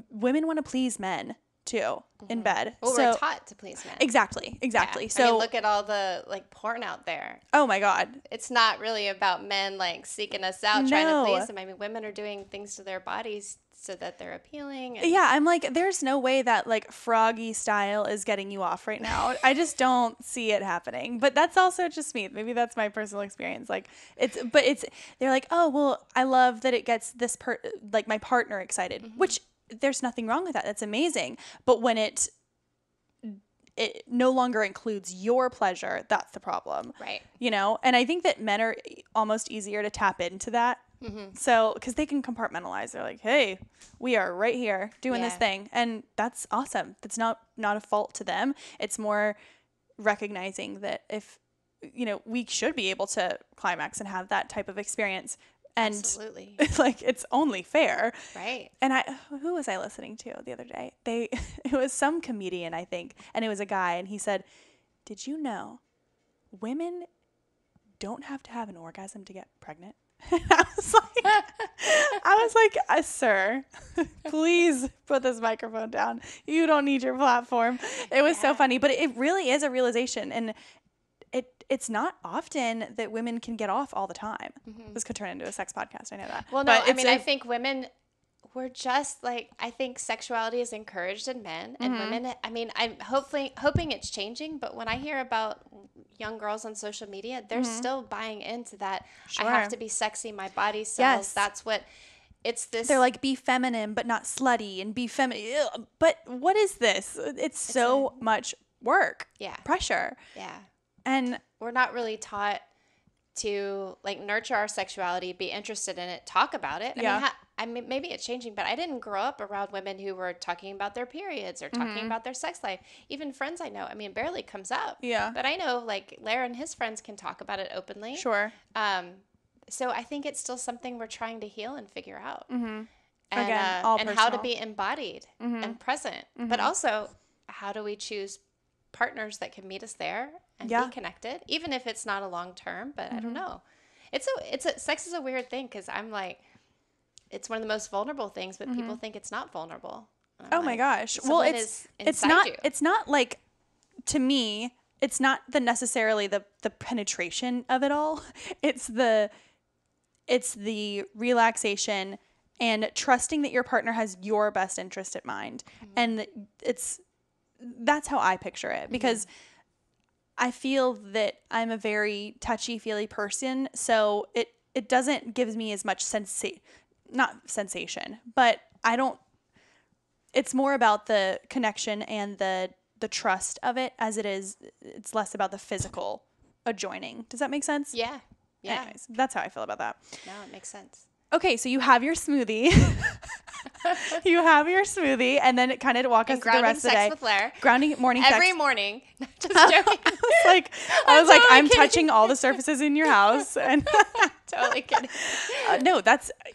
women want to please men too in bed. Well, we're taught to please men. Exactly. Yeah. So I mean, look at all the porn out there. Oh my God. It's not really about men seeking us out, trying to please them. I mean, women are doing things to their bodies so that they're appealing. Yeah, I'm like, there's no way that Froggy style is getting you off right now. I just don't see it happening. But that's also just me. Maybe that's my personal experience. They're like, oh, well, I love that it gets this my partner excited, which there's nothing wrong with that. That's amazing. But when it no longer includes your pleasure, that's the problem. Right. And I think that men are almost easier to tap into that. So, because they can compartmentalize. They're like, hey, we are right here doing this thing. And that's awesome. That's not a fault to them. It's more recognizing that if, we should be able to climax and have that type of experience. And absolutely. It's only fair. Right. And who was I listening to the other day? It was some comedian, I think. And it was a guy. And he said, did you know women don't have to have an orgasm to get pregnant? I was like, sir, please put this microphone down. You don't need your platform. It was so funny, but it really is a realization. And it's not often that women can get off all the time. This could turn into a sex podcast. I know that. Well, no, I think women, we're just I think sexuality is encouraged in men and women. I mean, I'm hoping it's changing, but when I hear about young girls on social media, they're still buying into that. Sure. I have to be sexy. My body sells. Yes. That's what it's this. They're like, be feminine, but not slutty, and be feminine. But what is this? It's so much work. Yeah. Pressure. Yeah. And we're not really taught to nurture our sexuality, be interested in it, talk about it. I mean, maybe it's changing, but I didn't grow up around women who were talking about their periods or talking about their sex life. Even friends I know, I mean, it barely comes up. Yeah. But I know Lara and his friends can talk about it openly. Sure. So I think it's still something we're trying to heal and figure out. And, again, and how to be embodied and present. But also, how do we choose partners that can meet us there and be connected, even if it's not a long term, but I don't know. Sex is a weird thing because I'm it's one of the most vulnerable things, but people think it's not vulnerable. Oh my gosh. Well, it's not to me, it's not necessarily the penetration of it all. It's the relaxation and trusting that your partner has your best interest at mind. And that's how I picture it, because I feel that I'm a very touchy-feely person, so it doesn't give me as much not sensation, but it's more about the connection and the trust of it as it is. It's less about the physical adjoining. Does that make sense? Yeah. Yeah. Anyways, that's how I feel about that. No, it makes sense. Okay, so you have your smoothie. And then it kind of walk us through the rest of the day. With Blair. Grounding morning sex. Every morning. Just joking. I was like, I'm touching all the surfaces in your house. And totally kidding. No,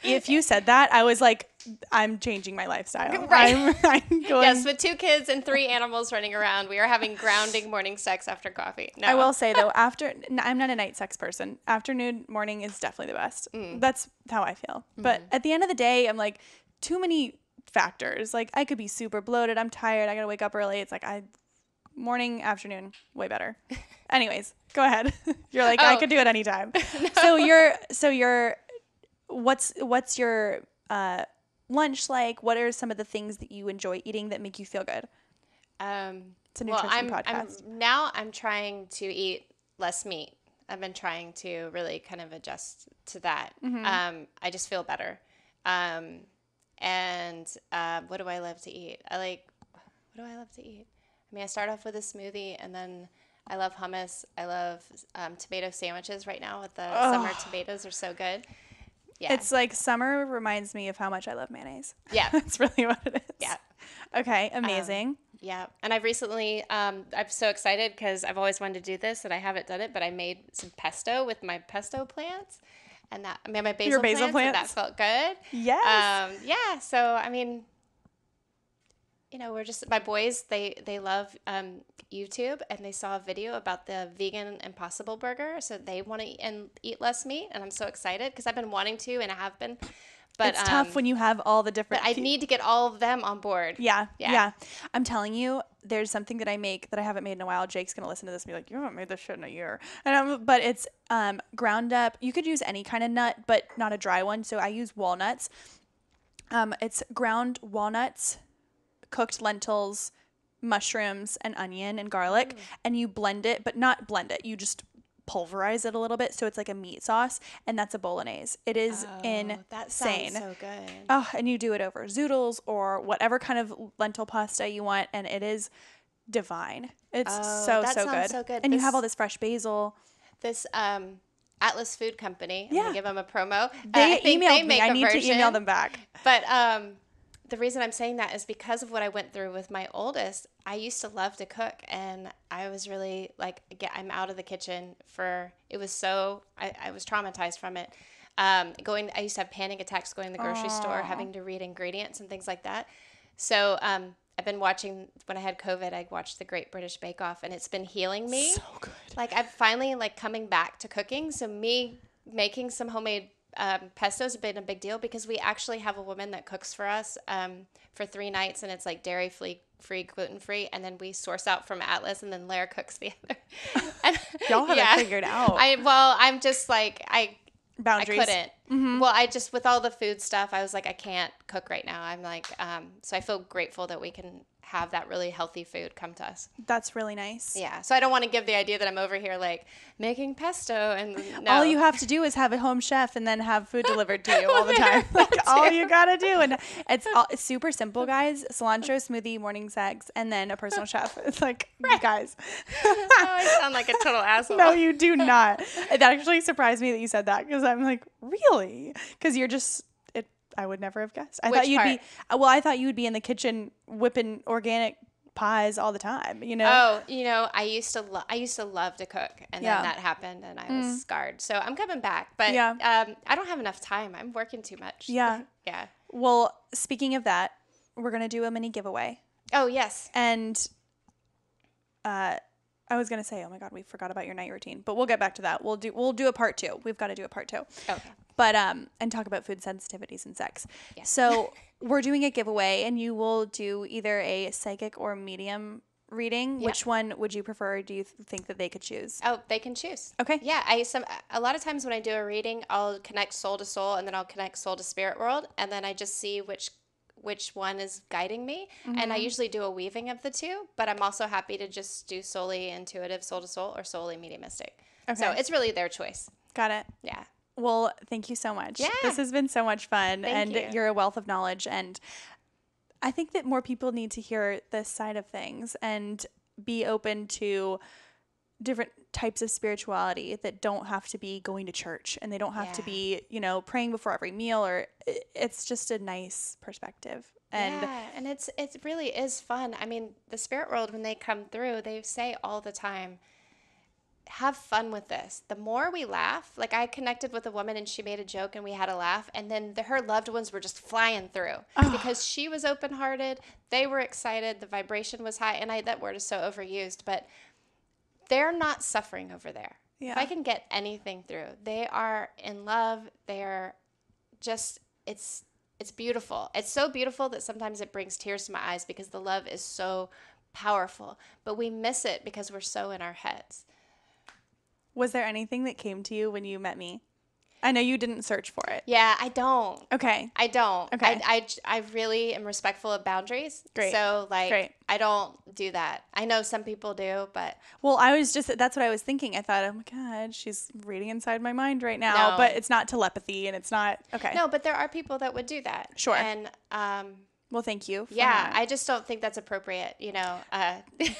if you said that, I was like, I'm changing my lifestyle. Right. I'm going. Yes, with 2 kids and 3 animals running around, we are having grounding morning sex after coffee. No. I will say though, I'm not a night sex person. Afternoon, morning is definitely the best. That's how I feel. But at the end of the day, I'm like, too many factors. I could be super bloated. I'm tired. I got to wake up early. It's morning, afternoon, way better. Anyways, go ahead. You're like, I could do it anytime. No. So you're, what's your, lunch like? What are some of the things that you enjoy eating that make you feel good? It's a nutrition podcast. I'm trying to eat less meat. I've been trying to really kind of adjust to that. I just feel better. And what do I love to eat? What do I love to eat? I mean, I start off with a smoothie, and then I love hummus. I love tomato sandwiches right now with the summer tomatoes are so good. Yeah. It's like summer reminds me of how much I love mayonnaise. Yeah. That's really what it is. Yeah. Okay, amazing. Yeah. And I've recently, I'm so excited because I've always wanted to do this and I haven't done it, but I made some pesto with my pesto plants and I made my basil, plants, and that felt good. Yes. Yeah. So, I mean, we're just, my boys, they love YouTube, and they saw a video about the vegan Impossible Burger. So they want to eat less meat. And I'm so excited because I've been wanting to, and I have been. But it's tough when you have all the different. But I need to get all of them on board. Yeah. I'm telling you, there's something that I make that I haven't made in a while. Jake's gonna listen to this and be like, "You haven't made this shit in a year." But it's ground up. You could use any kind of nut, but not a dry one. So I use walnuts. It's ground walnuts, cooked lentils, mushrooms, and onion and garlic, and you blend it, but not blend it. You just pulverize it a little bit so it's like a meat sauce, and that's a bolognese. It is insane. That sounds so good. Oh, and you do it over zoodles or whatever kind of lentil pasta you want, and it is divine. It's so good. And you have all this fresh basil. This Atlas Food Company. I'm gonna give them a promo. They emailed me. I need to email them back. But the reason I'm saying that is because of what I went through with my oldest. I used to love to cook, and I was really like, I'm out of the kitchen I was traumatized from it. I used to have panic attacks going to the grocery store, having to read ingredients and things like that. So I've been watching, when I had COVID, I watched The Great British Bake Off, and it's been healing me. So good. Like, I'm finally coming back to cooking. So me making some homemade pesto has been a big deal because we actually have a woman that cooks for us for 3 nights, and it's like dairy-free, gluten-free, and then we source out from Atlas, and then Lara cooks the other. And, y'all have it figured out. I'm just like, boundaries. I couldn't. Mm-hmm. Well, with all the food stuff, I was like, I can't cook right now. I'm like, so I feel grateful that we can have that really healthy food come to us. That's really nice. Yeah. So I don't want to give the idea that I'm over here like making pesto and no. All you have to do is have a home chef and then have food delivered to you all the time. Like all you gotta do, and it's super simple, guys. Cilantro smoothie, morning sex, and then a personal chef. It's like, you guys. Oh, I sound like a total asshole. No, you do not. It actually surprised me that you said that because I'm like, really? Because you're just. I would never have guessed. I thought you would be in the kitchen whipping organic pies all the time, Oh, I used to love to cook, and then that happened, and I was scarred. So I'm coming back, but I don't have enough time. I'm working too much. Yeah. Yeah. Well, speaking of that, we're going to do a mini giveaway. Oh, yes. And I was going to say, oh my God, we forgot about your night routine, but we'll get back to that. We'll do a part 2. We've got to do a part 2. Okay. But, and talk about food sensitivities and sex. Yeah. So we're doing a giveaway, and you will do either a psychic or medium reading. Yep. Which one would you prefer? Do you think that they could choose? Oh, they can choose. Okay. Yeah. A lot of times when I do a reading, I'll connect soul to soul, and then I'll connect soul to spirit world. And then I just see which one is guiding me. Mm-hmm. And I usually do a weaving of the two, but I'm also happy to just do solely intuitive soul to soul or solely mediumistic. Okay. So it's really their choice. Got it. Yeah. Well, thank you so much. Yeah. This has been so much fun. Thank you. You're a wealth of knowledge. And I think that more people need to hear this side of things and be open to different types of spirituality that don't have to be going to church, and they don't have to be, praying before every meal, or it's just a nice perspective. And it really is fun. I mean, the spirit world, when they come through, they say all the time, have fun with this. The more we laugh, like I connected with a woman and she made a joke and we had a laugh, and then her loved ones were just flying through because she was open-hearted. They were excited. The vibration was high. And that word is so overused, but they're not suffering over there. Yeah. If I can get anything through, they are in love. They're just, it's beautiful. It's so beautiful that sometimes it brings tears to my eyes because the love is so powerful, but we miss it because we're so in our heads. Was there anything that came to you when you met me? I know you didn't search for it. Yeah, I don't. Okay. I don't. Okay. I really am respectful of boundaries. Great. So, Great. I don't do that. I know some people do, but. Well, that's what I was thinking. I thought, oh my God, she's reading inside my mind right now. No. But it's not telepathy, and it's not, okay. No, but there are people that would do that. Sure. And, Well, thank you. Yeah, I just don't think that's appropriate,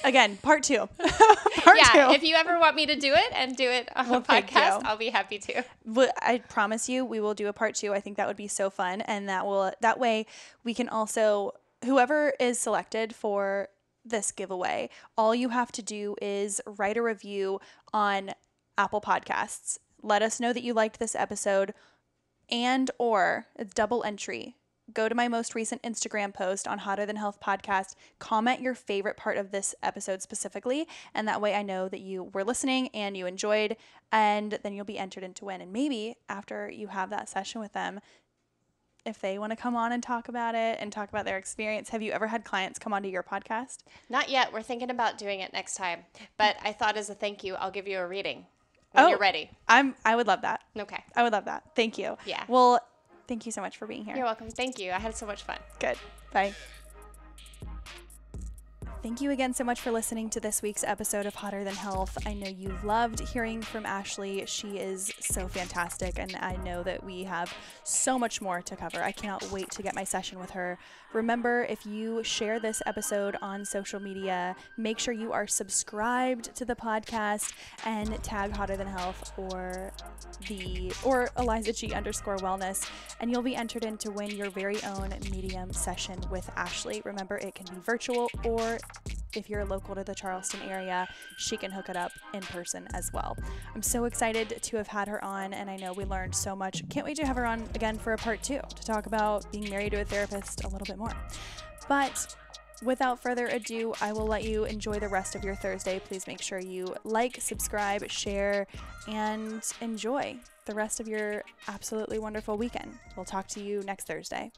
Again, part 2. Part 2. If you ever want me to do it and do it on a podcast, I'll be happy to. I promise you, we will do a part 2. I think that would be so fun, and that way we can also, whoever is selected for this giveaway, all you have to do is write a review on Apple Podcasts. Let us know that you liked this episode, and or a double entry. Go to my most recent Instagram post on Hotter Than Health Podcast, comment your favorite part of this episode specifically, and that way I know that you were listening and you enjoyed, and then you'll be entered in to win. And maybe after you have that session with them, if they want to come on and talk about it and talk about their experience. Have you ever had clients come onto your podcast? Not yet. We're thinking about doing it next time, but I thought as a thank you, I'll give you a reading when you're ready. I would love that. Okay. I would love that. Thank you. Yeah. Well, thank you so much for being here. You're welcome. Thank you. I had so much fun. Good. Bye. Thank you again so much for listening to this week's episode of Hotter Than Health. I know you loved hearing from Ashley. She is so fantastic, and I know that we have so much more to cover. I cannot wait to get my session with her. Remember, if you share this episode on social media, make sure you are subscribed to the podcast and tag Hotter Than Health or ElizaG_wellness, and you'll be entered in to win your very own medium session with Ashley. Remember, it can be virtual, or if you're local to the Charleston area, she can hook it up in person as well. I'm so excited to have had her on, and I know we learned so much. Can't wait to have her on again for a part 2 to talk about being married to a therapist a little bit more. But without further ado, I will let you enjoy the rest of your Thursday. Please make sure you like, subscribe, share, and enjoy the rest of your absolutely wonderful weekend. We'll talk to you next Thursday.